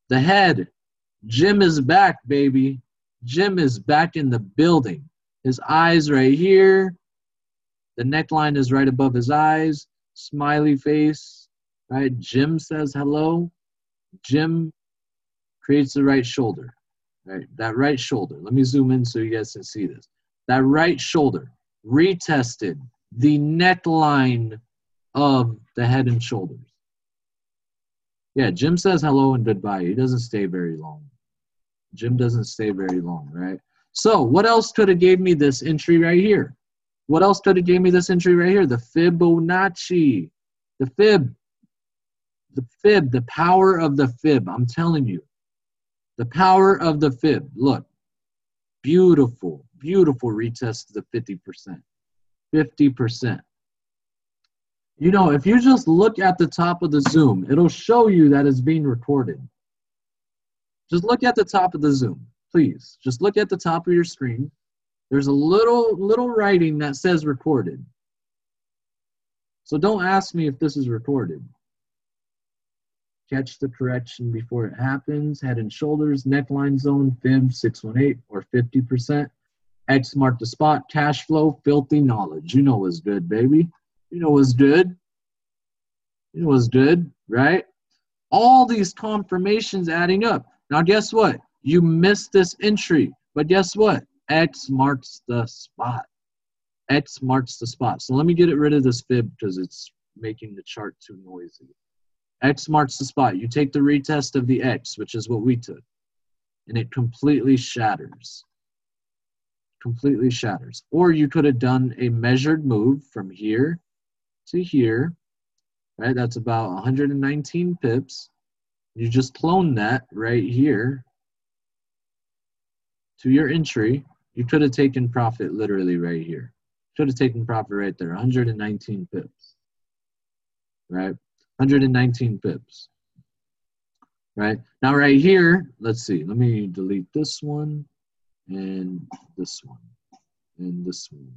The head. Jim is back, baby. Jim is back in the building. His eyes right here. The neckline is right above his eyes. Smiley face. Right? Jim says hello. Jim creates the right shoulder. Right? That right shoulder. Let me zoom in so you guys can see this. That right shoulder retested the neckline of the head and shoulders. Yeah, Jim says hello and goodbye. He doesn't stay very long. Jim doesn't stay very long, right? So what else could have gave me this entry right here? What else could have gave me this entry right here? The Fibonacci. The fib. The fib. The power of the fib. I'm telling you. The power of the fib. Look. Beautiful. Beautiful retest to the 50%. 50%. You know, if you just look at the top of the Zoom, it'll show you that it's being recorded. Just look at the top of the Zoom, please. Just look at the top of your screen. There's a little writing that says recorded. So don't ask me if this is recorded. Catch the correction before it happens. Head and shoulders, neckline zone, fib 618 or 50%. X marked the spot. Cash flow, filthy knowledge. You know what's good, baby. You know what's good. You know what's good, right? All these confirmations adding up. Now, guess what? You missed this entry, but guess what? X marks the spot. X marks the spot. So let me get rid of this fib because it's making the chart too noisy. X marks the spot. You take the retest of the X, which is what we took, and it completely shatters. Completely shatters. Or you could have done a measured move from here to here, right? That's about 119 pips. You just clone that right here to your entry. You could have taken profit literally right here. Could have taken profit right there, 119 pips, right? 119 pips, right? Now right here, let's see. Let me delete this one and this one and this one.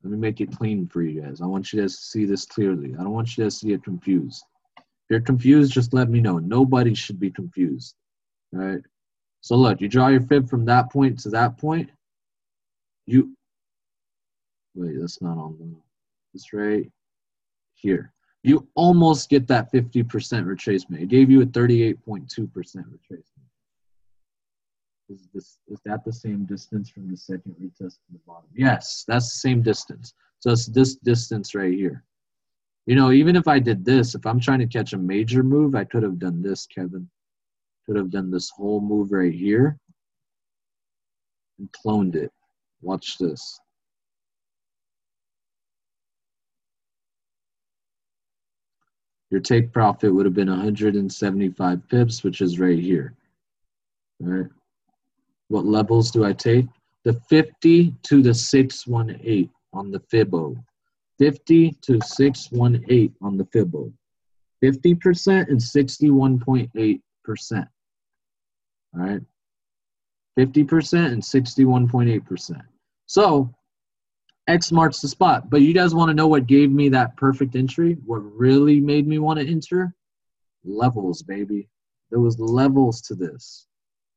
Let me make it clean for you guys. I want you guys to see this clearly. I don't want you guys to get confused. If you're confused, just let me know. Nobody should be confused, all right? So look, you draw your fib from that point to that point. Wait, that's not on the, it's right here. You almost get that 50% retracement. It gave you a 38.2% retracement. Is that the same distance from the second retest to the bottom? Yes, that's the same distance. So it's this distance right here. You know, even if I did this, if I'm trying to catch a major move, I could have done this, Kevin. Could have done this whole move right here and cloned it. Watch this. Your take profit would have been 175 pips, which is right here. All right. What levels do I take? The 50 to the 618 on the Fibbo. 50 to 618 on the Fibbo. 50% and 61.8%. All right. 50% and 61.8%. So X marks the spot. But you guys want to know what gave me that perfect entry? What really made me want to enter? Levels, baby. There was levels to this.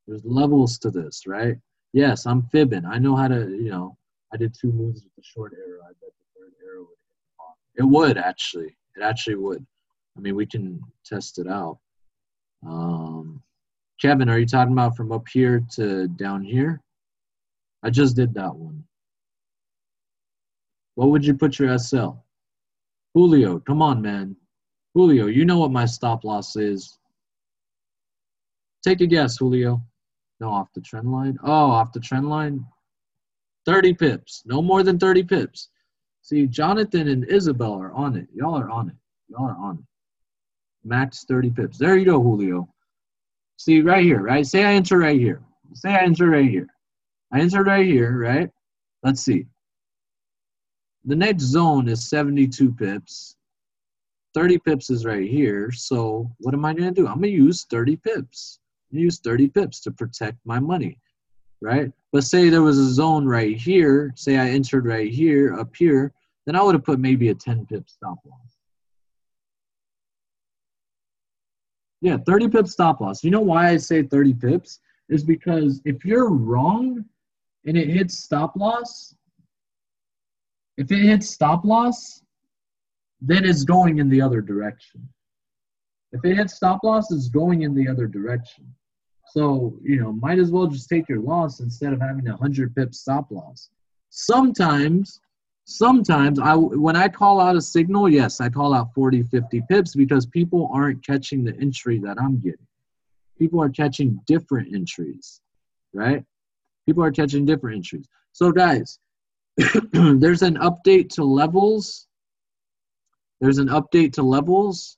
There's levels to this, right? Yes, I'm fibbing. I know how to, you know, I did 2 moves with the short arrow. I bet the third arrow would hit the bottom. It would, actually. It actually would. I mean, we can test it out. Kevin, are you talking about from up here to down here? I just did that one. What would you put your SL? Julio, come on, man. Julio, you know what my stop loss is. Take a guess, Julio. No, off the trend line. Oh, off the trend line. 30 pips. No more than 30 pips. See, Jonathan and Isabel are on it. Y'all are on it. Y'all are on it. Max 30 pips. There you go, Julio. See, right here, right? Say I enter right here. Say I enter right here. I entered right here, right? Let's see. The next zone is 72 pips. 30 pips is right here. So what am I going to do? I'm going to use 30 pips. I'm going to use 30 pips to protect my money, right? But say there was a zone right here. Say I entered right here, up here. Then I would have put maybe a 10 pip stop loss. Yeah, 30 pip stop loss. You know why I say 30 pips? Is because if you're wrong and it hits stop loss, if it hits stop loss, then it's going in the other direction. If it hits stop loss, it's going in the other direction. So, you know, might as well just take your loss instead of having a 100 pip stop loss. Sometimes when I call out a signal, yes, I call out 40, 50 pips because people aren't catching the entry that I'm getting. People are catching different entries, right? People are catching different entries. So, guys, there's an update to levels. There's an update to levels.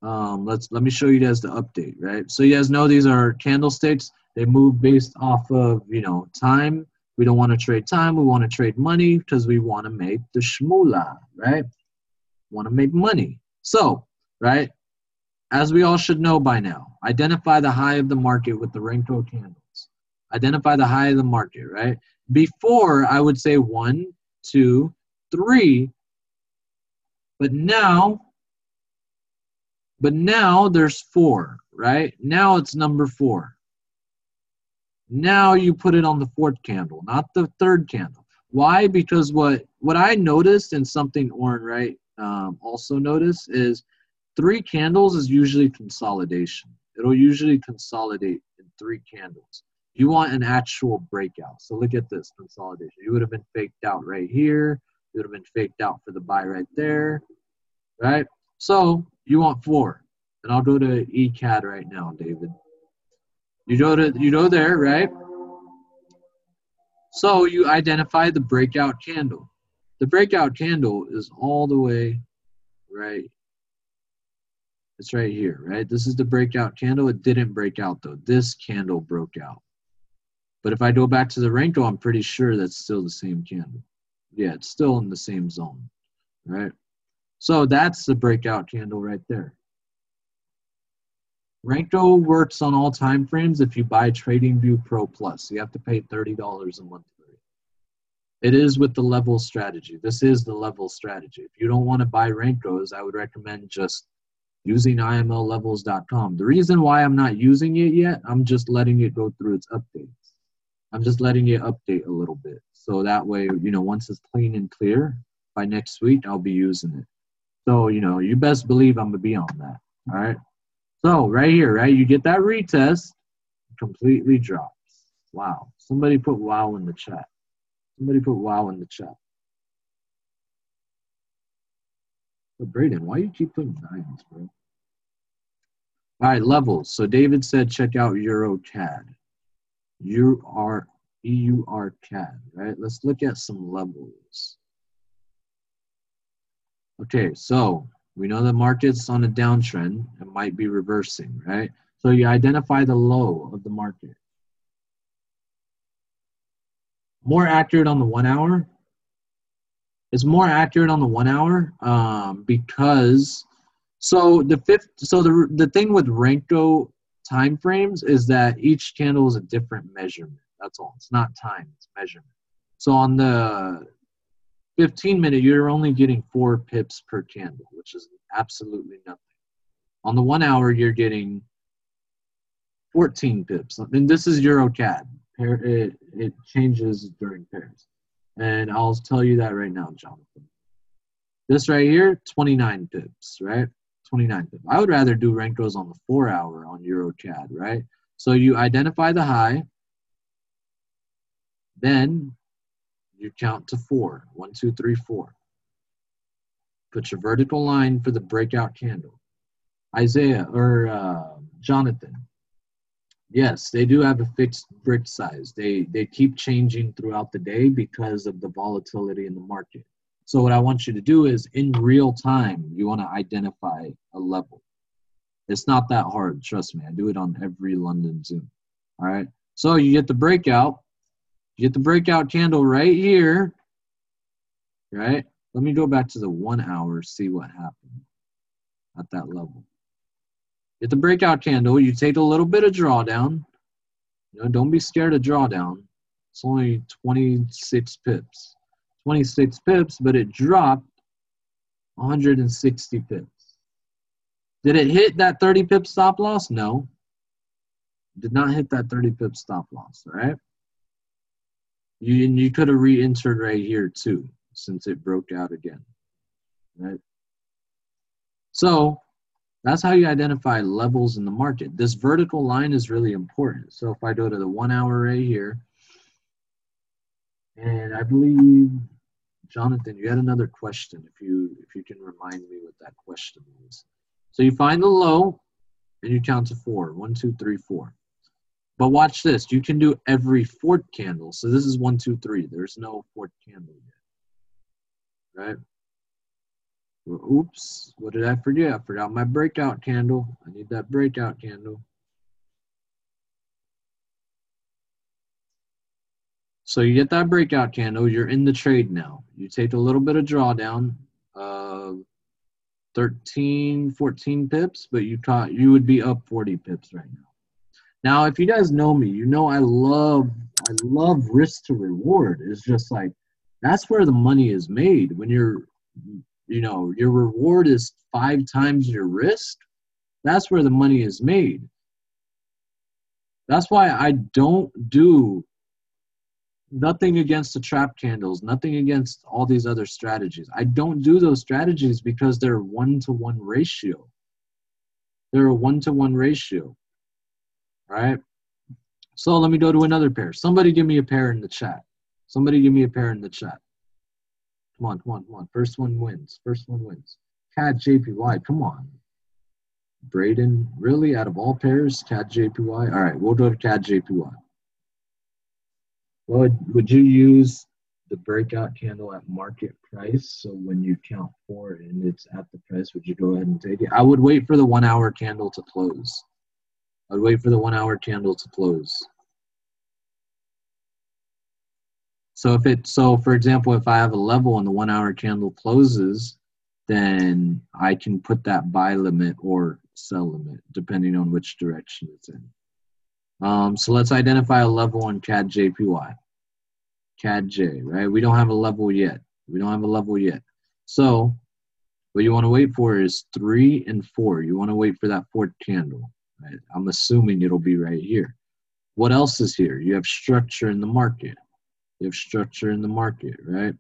Let me show you guys the update, right? So you guys know these are candlesticks. They move based off of, you know, time. We don't want to trade time. We want to trade money because we want to make the shmoolah, right? Want to make money. So, right, as we all should know by now, identify the high of the market with the Renko candles. Identify the high of the market, right? Before, I would say 1, 2, 3. But now there's 4, right? Now it's number 4. Now you put it on the fourth candle, not the third candle. Why? Because what I noticed, and something Oren Wright also noticed, is 3 candles is usually consolidation. It'll usually consolidate in 3 candles. You want an actual breakout. So look at this consolidation. You would have been faked out right here. You would have been faked out for the buy right there, right? So you want 4. And I'll go to ECAD right now, David. You go there, right? So you identify the breakout candle. The breakout candle is all the way right. It's right here, right? This is the breakout candle. It didn't break out though. This candle broke out. But if I go back to the Renko, I'm pretty sure that's still the same candle. Yeah, it's still in the same zone, right? So that's the breakout candle right there. Renko works on all time frames if you buy TradingView Pro Plus. You have to pay $30 a month for it. It is with the level strategy. This is the level strategy. If you don't want to buy Renkos, I would recommend just using imllevels.com. The reason why I'm not using it yet, I'm just letting it go through its updates. I'm just letting it update a little bit. So that way, once it's clean and clear, by next week, I'll be using it. So, you best believe I'm going to be on that. All right. So right here, right, you get that retest, completely drops. Wow. Somebody put wow in the chat. Somebody put wow in the chat. But Brayden, why you keep putting 9s, bro? All right, levels. So David said check out EuroCAD. EUR-CAD, right? Let's look at some levels. Okay, so we know the market's on a downtrend. It might be reversing, right? So you identify the low of the market. More accurate on the 1 hour. It's more accurate on the 1 hour because the thing with Renko time frames is that each candle is a different measurement. That's all. It's not time, it's measurement. So on the 15-minute, you're only getting 4 pips per candle, which is absolutely nothing. On the 1 hour, you're getting 14 pips. And this is EuroCAD. It changes during pairs. And I'll tell you that right now, Jonathan. This right here, 29 pips, right? 29 pips. I would rather do Renkos on the 4 hour on EuroCAD, right? So you identify the high, then you count to 4. 1, 2, 3, 4. Put your vertical line for the breakout candle. Isaiah or Jonathan. Yes, they do have a fixed brick size. They keep changing throughout the day because of the volatility in the market. So what I want you to do is in real time, you want to identify a level. It's not that hard, trust me. I do it on every London Zoom. All right. So you get the breakout. You get the breakout candle right here. Right? Let me go back to the 1 hour, see what happened at that level. Get the breakout candle. You take a little bit of drawdown. Don't be scared of drawdown. It's only 26 pips. 26 pips, but it dropped 160 pips. Did it hit that 30 pip stop loss? No. Did not hit that 30 pip stop loss, all right? You could have re-entered right here too, since it broke out again, right? So that's how you identify levels in the market. This vertical line is really important. So if I go to the 1 hour right here, and I believe, Jonathan, you had another question. If you can remind me what that question was. So you find the low, and you count to 4. 1, 2, 3, 4. But watch this. You can do every 4th candle. So this is 1, 2, 3. There's no 4th candle yet, right? Oops, what did I forget? I forgot my breakout candle. I need that breakout candle. So you get that breakout candle. You're in the trade now. You take a little bit of drawdown of 13, 14 pips, but you would be up 40 pips right now. Now, if you guys know me, I love risk to reward. It's just like that's where the money is made. When your reward is 5 times your risk, that's where the money is made. That's why I don't do nothing against the trap candles, nothing against all these other strategies. I don't do those strategies because they're 1-to-1 ratio. They're a 1-to-1 ratio, right? So let me go to another pair. Somebody give me a pair in the chat. Somebody give me a pair in the chat. Come on, come on, come on. First one wins. First one wins. CAD JPY, come on. Braden, really? Out of all pairs, CAD JPY? All right, we'll go to CAD JPY. Would you use the breakout candle at market price? So when you count 4 and it's at the price, would you go ahead and take it? I would wait for the 1 hour candle to close. I'd wait for the 1 hour candle to close. So for example, if I have a level and the 1 hour candle closes, then I can put that buy limit or sell limit depending on which direction it's in. So let's identify a level on CAD JPY. CAD J, right? We don't have a level yet. We don't have a level yet. So what you want to wait for is 3 and 4. You want to wait for that 4th candle. Right? I'm assuming it'll be right here. What else is here? You have structure in the market. You have structure in the market, right?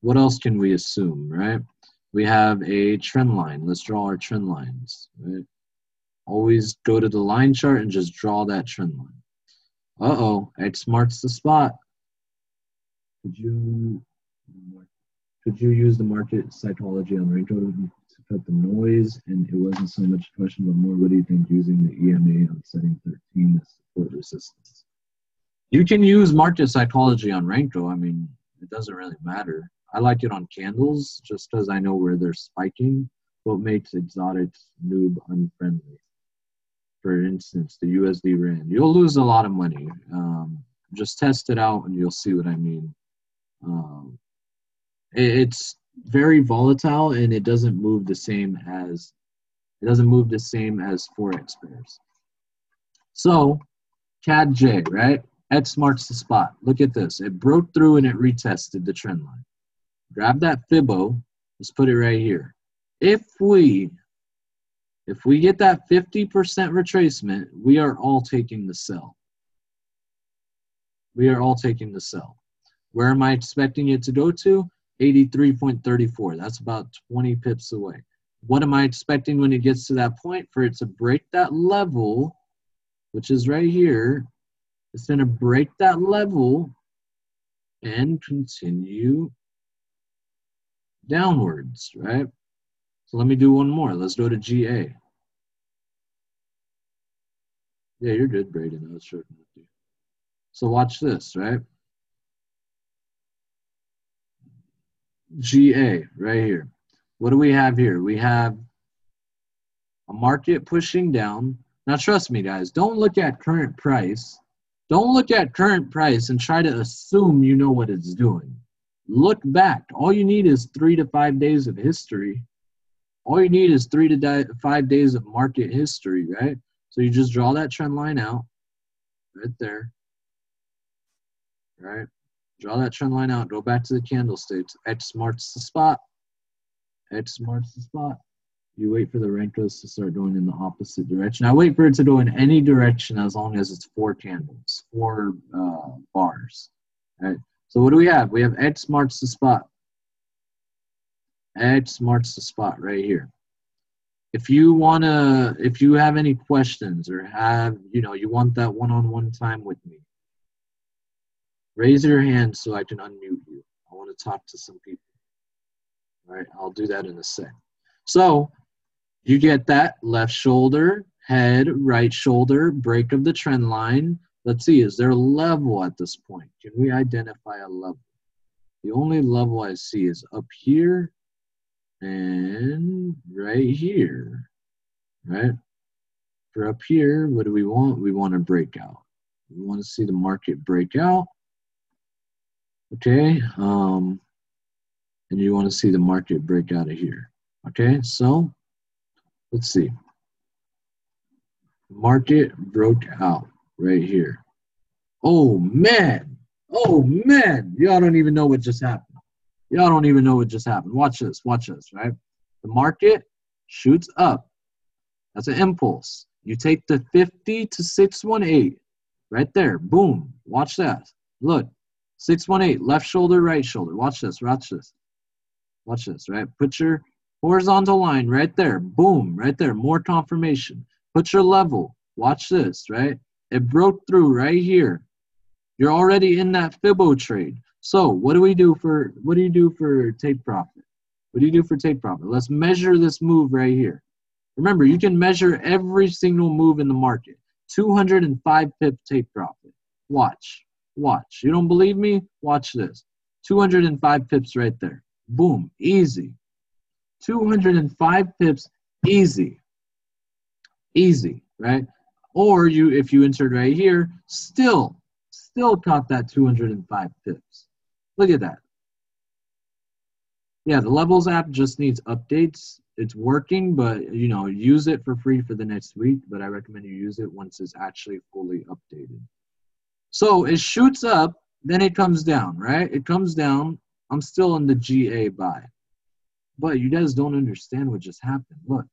What else can we assume, right? We have a trend line. Let's draw our trend lines, right? Always go to the line chart and just draw that trend line. Uh-oh, X marks the spot. Could you use the market psychology on Rango to cut the noise? And it wasn't so much a question, but more, what do you think using the EMA on setting 13 as support resistance? You can use market psychology on Rango. I mean, it doesn't really matter. I like it on candles just because I know where they're spiking. What makes exotics noob unfriendly? For instance, the USD Rand. You'll lose a lot of money. Just test it out and you'll see what I mean. It's very volatile and it doesn't move the same as Forex pairs. So CAD J, right? X marks the spot. Look at this. It broke through and it retested the trend line. Grab that Fibo. Let's put it right here. If we get that 50% retracement, we are all taking the sell. We are all taking the sell. Where am I expecting it to go to? 83.34. That's about 20 pips away. What am I expecting when it gets to that point? For it to break that level, which is right here. It's going to break that level and continue downwards, right? So let me do one more. Let's go to GA. Yeah, you're good, Braden. I was joking with you. So watch this, right? GA right here. What do we have here? We have a market pushing down. Now, trust me, guys, don't look at current price. Don't look at current price and try to assume you know what it's doing. Look back. All you need is 3 to 5 days of history. All you need is 3 to 5 days of market history, right? So you just draw that trend line out right there, right? Draw that trend line out. Go back to the candlesticks. X marks the spot. X marks the spot. You wait for the Renkos to start going in the opposite direction. I wait for it to go in any direction as long as it's 4 candles, 4 bars. Right? So what do we have? We have X marks the spot. X marks the spot right here. If you have any questions or you want that one-on-one time with me, raise your hand so I can unmute you. I want to talk to some people. All right, I'll do that in a sec. So you get that left shoulder, head, right shoulder, break of the trend line. Let's see, is there a level at this point? Can we identify a level? The only level I see is up here and right here, right? For up here, what do we want? We want a breakout. We want to see the market break out. Okay, and you want to see the market break out of here. Okay, so let's see. Market broke out right here. Oh man, y'all don't even know what just happened. Y'all don't even know what just happened. Watch this, right? The market shoots up. That's an impulse. You take the 50 to 618 right there. Boom. Watch that. Look. 618, left shoulder, right shoulder. Watch this. Watch this. Watch this, right? Put your horizontal line right there. Boom. Right there. More confirmation. Put your level. Watch this, right? It broke through right here. You're already in that Fibo trade. So what do you do for take profit? What do you do for take profit? Let's measure this move right here. Remember, you can measure every single move in the market. 205 pip take profit. Watch. Watch. You don't believe me? Watch this. 205 pips right there. Boom. Easy. 205 pips. Easy. Easy, right? Or if you entered right here, still caught that 205 pips. Look at that. Yeah, the Levels app just needs updates. It's working, but use it for free for the next week, but I recommend you use it once it's actually fully updated. So it shoots up, then it comes down, right? It comes down. I'm still in the GA buy. But you guys don't understand what just happened. Look,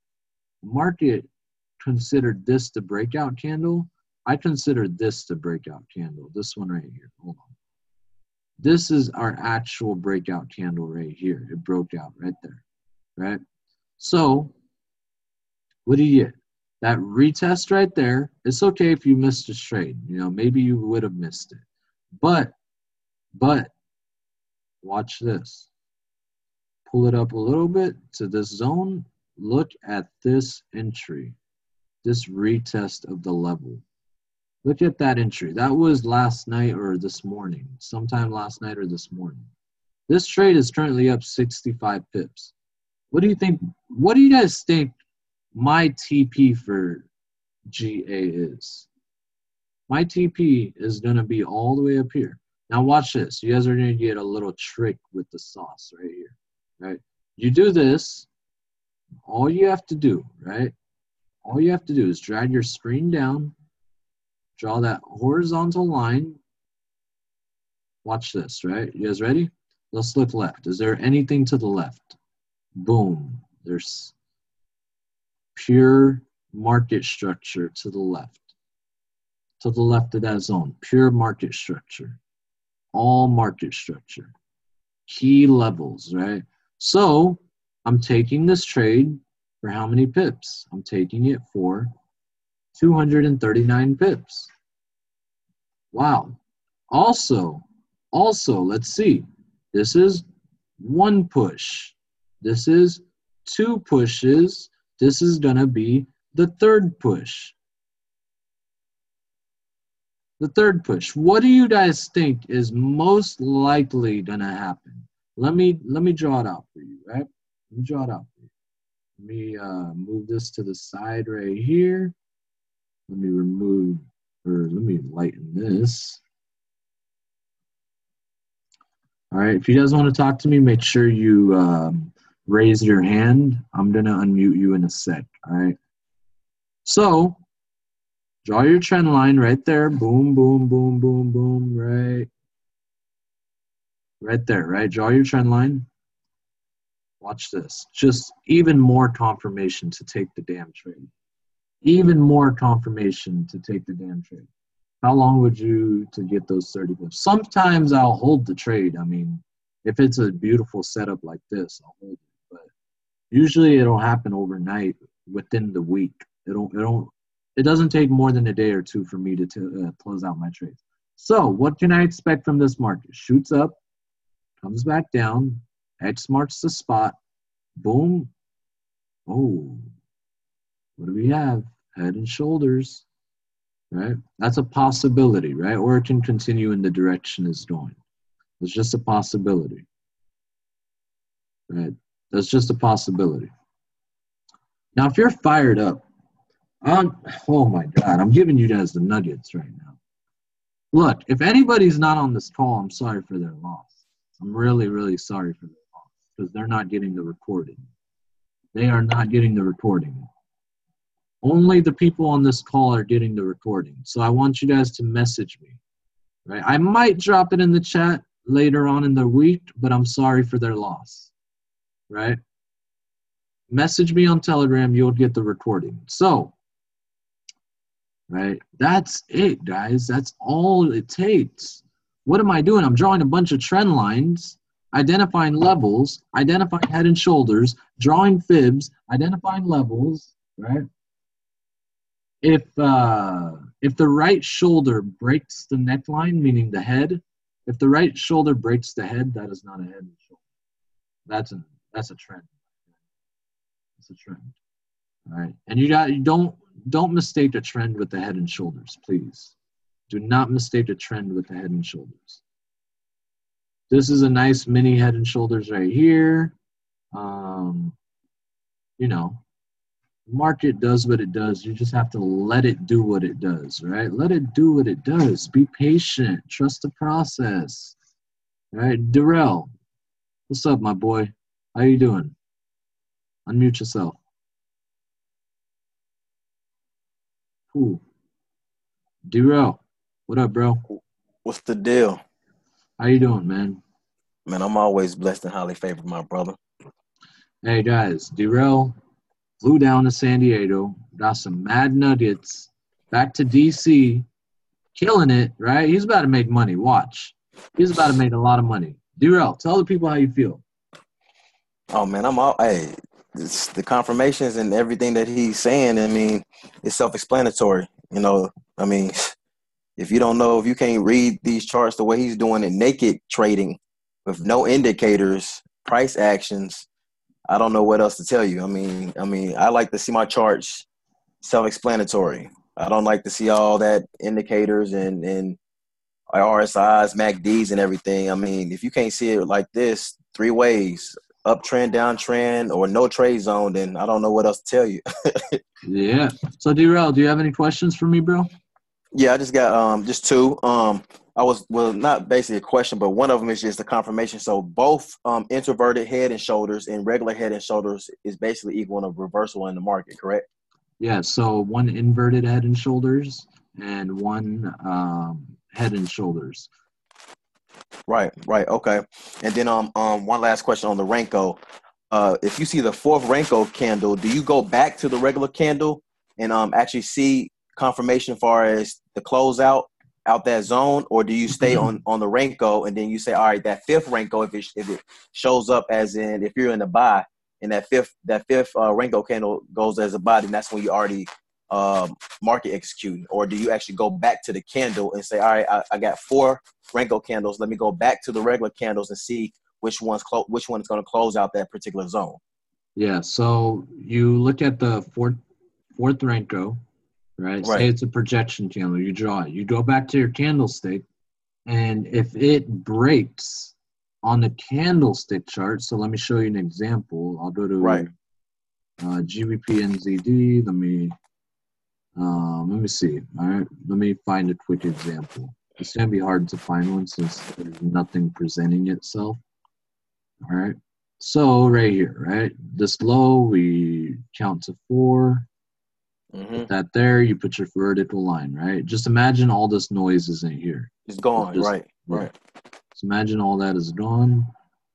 the market considered this the breakout candle. I considered this the breakout candle. This one right here. Hold on. This is our actual breakout candle right here. It broke out right there, right? So what do you get? That retest right there. It's okay if you missed a trade. Maybe you would have missed it. But watch this. Pull it up a little bit to this zone. Look at this entry. This retest of the level. Look at that entry. That was last night or this morning. Sometime last night or this morning. This trade is currently up 65 pips. What do you think? What do you guys think my TP for GA is? My TP is going to be all the way up here. Now watch this. You guys are going to get a little trick with the sauce right here. Right? You do this. All you have to do, right? All you have to do is drag your screen down. Draw that horizontal line. Watch this, right? You guys ready? Let's look left. Is there anything to the left? Boom. There's pure market structure to the left. To the left of that zone. Pure market structure. All market structure. Key levels, right? So I'm taking this trade for how many pips? I'm taking it for 239 pips. Wow. Also, let's see. This is one push. This is two pushes. This is going to be the third push. The third push. What do you guys think is most likely going to happen? Let me draw it out for you, right? Let me draw it out for you. Let me move this to the side right here. Let me lighten this. All right, if you guys want to talk to me, make sure you raise your hand. I'm going to unmute you in a sec, all right? So, draw your trend line right there. Boom, boom, boom, boom, boom, right there, right? Draw your trend line. Watch this. Just even more confirmation to take the damn trade. Even more confirmation to take the damn trade. How long would you to get those 30 pips? Sometimes I'll hold the trade. I mean, if it's a beautiful setup like this, I'll hold it. But usually it'll happen overnight within the week. It doesn't take more than a day or two for me to close out my trades. So what can I expect from this market? Shoots up, comes back down, X marks the spot, boom. Oh, what do we have? Head and shoulders, right? That's a possibility, right? Or it can continue in the direction it's going. It's just a possibility, right? That's just a possibility. Now, if you're fired up, oh my God, I'm giving you guys the nuggets right now. Look, if anybody's not on this call, I'm sorry for their loss. I'm really, really sorry for their loss because they're not getting the recording. They are not getting the recording. Only the people on this call are getting the recording. So I want you guys to message me, right? I might drop it in the chat later on in the week, but I'm sorry for their loss, right? Message me on Telegram, you'll get the recording. So right? That's it, guys. That's all it takes. What am I doing? I'm drawing a bunch of trend lines, identifying levels, identifying head and shoulders, drawing fibs, identifying levels, right? If the right shoulder breaks the neckline, meaning the head, if the right shoulder breaks the head, that is not a head and shoulder. That's a trend. It's a trend. All right. And you don't mistake a trend with the head and shoulders, please. Do not mistake a trend with the head and shoulders. This is a nice mini head and shoulders right here. You know, market does what it does. You just have to let it do what it does, right? Let it do what it does. Be patient. Trust the process. All right, Darrell, what's up, my boy? How you doing? Unmute yourself. Cool. Darrell, what up, bro? What's the deal? How you doing, man? Man, I'm always blessed and highly favored, my brother. Hey, guys, Darrell flew down to San Diego, got some mad nuggets, back to D.C., killing it, right? He's about to make money. Watch. He's about to make a lot of money. Darrell, tell the people how you feel. Oh, man, hey, the confirmations and everything that he's saying, I mean, it's self-explanatory. You know, I mean, if you can't read these charts the way he's doing it, naked trading with no indicators, price actions, I don't know what else to tell you. I mean, I like to see my charts self-explanatory. I don't like to see all that indicators and RSIs, MACDs, and everything. I mean, if you can't see it like this, three ways, uptrend, downtrend, or no trade zone, then I don't know what else to tell you. Yeah. So, Darrell, do you have any questions for me, bro? Yeah, I just got just two. Not basically a question, but one of them is just a confirmation. So both introverted head and shoulders and regular head and shoulders is basically equal to reversal in the market, correct? Yeah, so one inverted head and shoulders and one head and shoulders. Right, okay. And then one last question on the Renko. If you see the fourth Renko candle, do you go back to the regular candle and actually see confirmation as far as the closeout out that zone, or do you stay on the Renko and then you say, all right, that fifth Renko, if it shows up as in, if you're in the buy and that fifth Renko candle goes as a buy, then that's when you already market executing? Or do you actually go back to the candle and say, all right, I got four Renko candles, let me go back to the regular candles and see which one is going to close out that particular zone? Yeah, so you look at the fourth Renko, right? Say Right. it's a projection candle. You draw it. You go back to your candlestick, and if it breaks on the candlestick chart, so let me show you an example. I'll go to GBP NZD. Let me see. All right, let me find a quick example. It's gonna be hard to find one since there's nothing presenting itself. All right. So right here, right? This low, we count to 4. Put that there. You put your vertical line, right? Just imagine all this noise isn't here. It's gone. Right. So imagine all that is gone.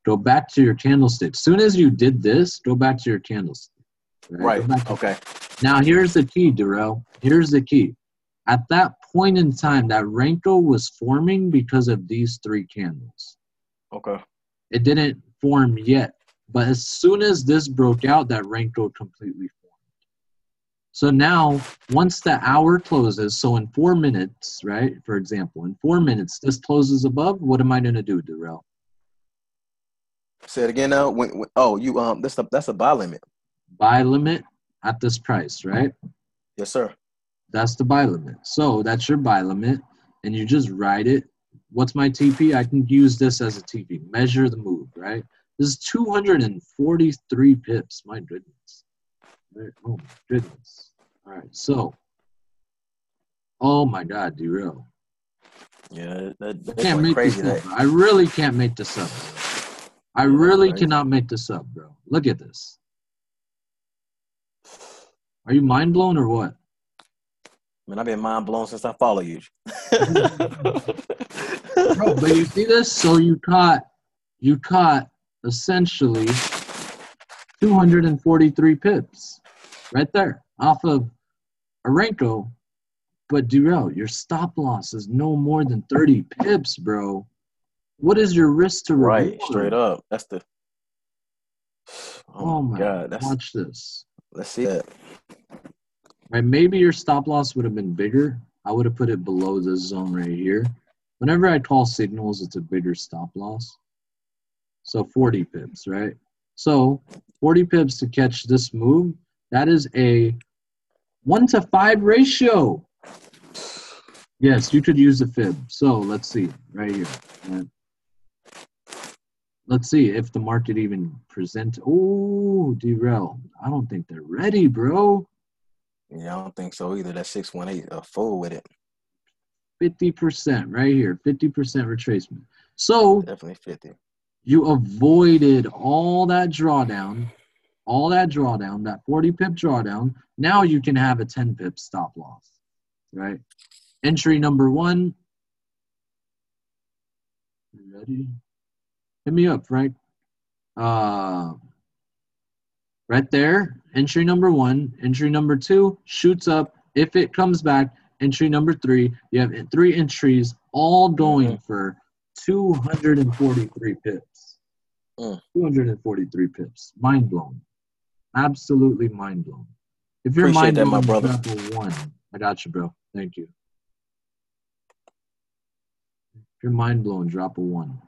Go back to your candlestick. As soon as you did this, go back to your candlestick. Right. Okay. Now here's the key, Darrell. Here's the key. At that point in time, that Renko was forming because of these 3 candles. Okay. It didn't form yet. But as soon as this broke out, that Renko completely formed. So now, once the hour closes, so in 4 minutes, right, for example, in 4 minutes, this closes above, what am I going to do, Darrell? Say it again now. That's a buy limit. Buy limit at this price, right? Yes, sir. That's the buy limit. So that's your buy limit, and you just write it. What's my TP? I can use this as a TP. Measure the move, right? This is 243 pips. My goodness. Right? Oh, my goodness. All right, so. Oh, my God, Darrell. Yeah, that Can't went make crazy. this up, bro. I really can't make this up, bro. I really cannot make this up, bro. Look at this. Are you mind blown or what? Man, I've been mind blown since I follow you. Bro, but you see this? So you caught essentially 243 pips right there off of a Renko But Durrell, your stop loss is no more than 30 pips, bro. What is your risk to Right, straight reward? up. That's the. Oh Oh my my, God, that's. watch this. Let's see that. Right, maybe your stop loss would have been bigger. I would have put it below this zone right here. Whenever I call signals, it's a bigger stop loss. So 40 pips, right? So 40 pips to catch this move. That is a 1-to-5 ratio. Yes, you could use a fib. So let's see right here. Right. Let's see if the market even present. Oh, derail. I don't think they're ready, bro. Yeah, I don't think so either. That 618 full with it. 50% right here. 50% retracement. So Definitely 50. you avoided all that drawdown, that 40 pip drawdown. Now you can have a 10 pip stop loss, right? Entry number 1. You ready? Hit me up, Frank. Right there, entry number 1. Entry number 2 shoots up. If it comes back, entry number 3. You have 3 entries, all going for 243 pips. 243 pips. Mind blown. Absolutely mind blown. If you're Appreciate mind that, my blown, brother. drop a 1. I got you, bro. Thank you. If you're mind blown, drop a 1.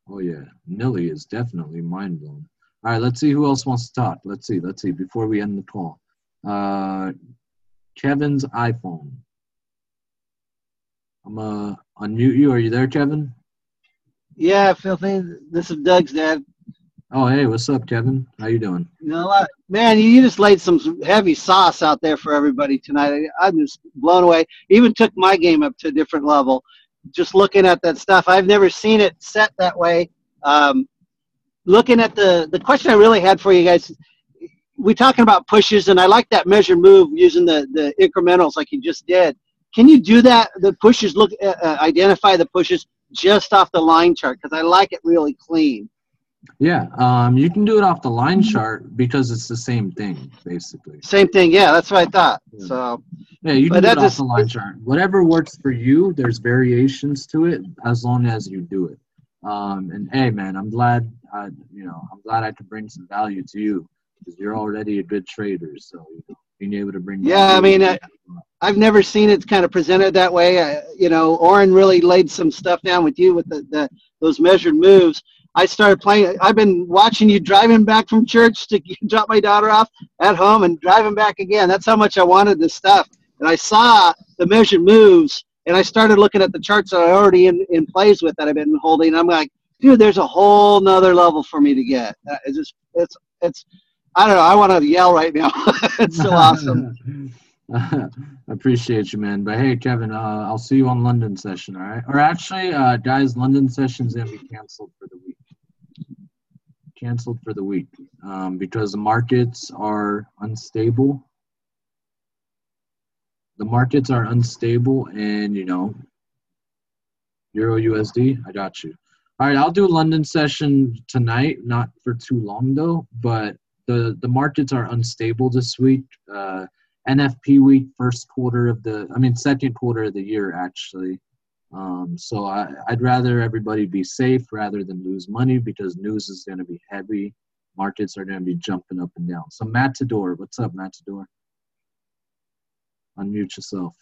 Oh yeah, Nilly is definitely mind blown. All right, let's see who else wants to talk. Let's see. Before we end the call, Kevin's iPhone. I'm unmute you. Are you there, Kevin? Yeah, Philthy. This is Doug's dad. Oh hey, what's up, Kevin? How you doing? You know, man, you just laid some heavy sauce out there for everybody tonight. I'm just blown away. Even took my game up to a different level. Just looking at that stuff, I've never seen it set that way. Looking at the question I really had for you guys, we talking about pushes, and I like that measured move using the incrementals like you just did. Can you do that? The pushes identify the pushes just off the line chart because I like it really clean. Yeah, you can do it off the line chart because it's the same thing, basically. Same thing, yeah. That's what I thought. Yeah. So, yeah, you can but do that it off just the line chart. Whatever works for you, there's variations to it as long as you do it. And hey, man, I'm glad I'm glad I could bring some value to you because you're already a good trader. So being able to bring yeah. I value. mean, I've never seen it kind of presented that way. Oren really laid some stuff down with you with those measured moves. I started playing. I've been watching you driving back from church to drop my daughter off at home and driving back again. That's how much I wanted this stuff. And I saw the measured moves, and I started looking at the charts that I already in plays with that I've been holding. I'm like, dude, there's a whole nother level for me to get. It's I don't know. I want to yell right now. It's so awesome. I appreciate you, man. But hey, Kevin, I'll see you on London session, all right? Or actually, guys, London session's gonna be canceled for the week. Because the markets are unstable. The markets are unstable, and Euro USD. I got you. All right, I'll do London session tonight. Not for too long though, but the markets are unstable this week. NFP week, second quarter of the year actually. So I'd rather everybody be safe rather than lose money because news is going to be heavy. Markets are going to be jumping up and down. So Matador, what's up, Matador? Unmute yourself.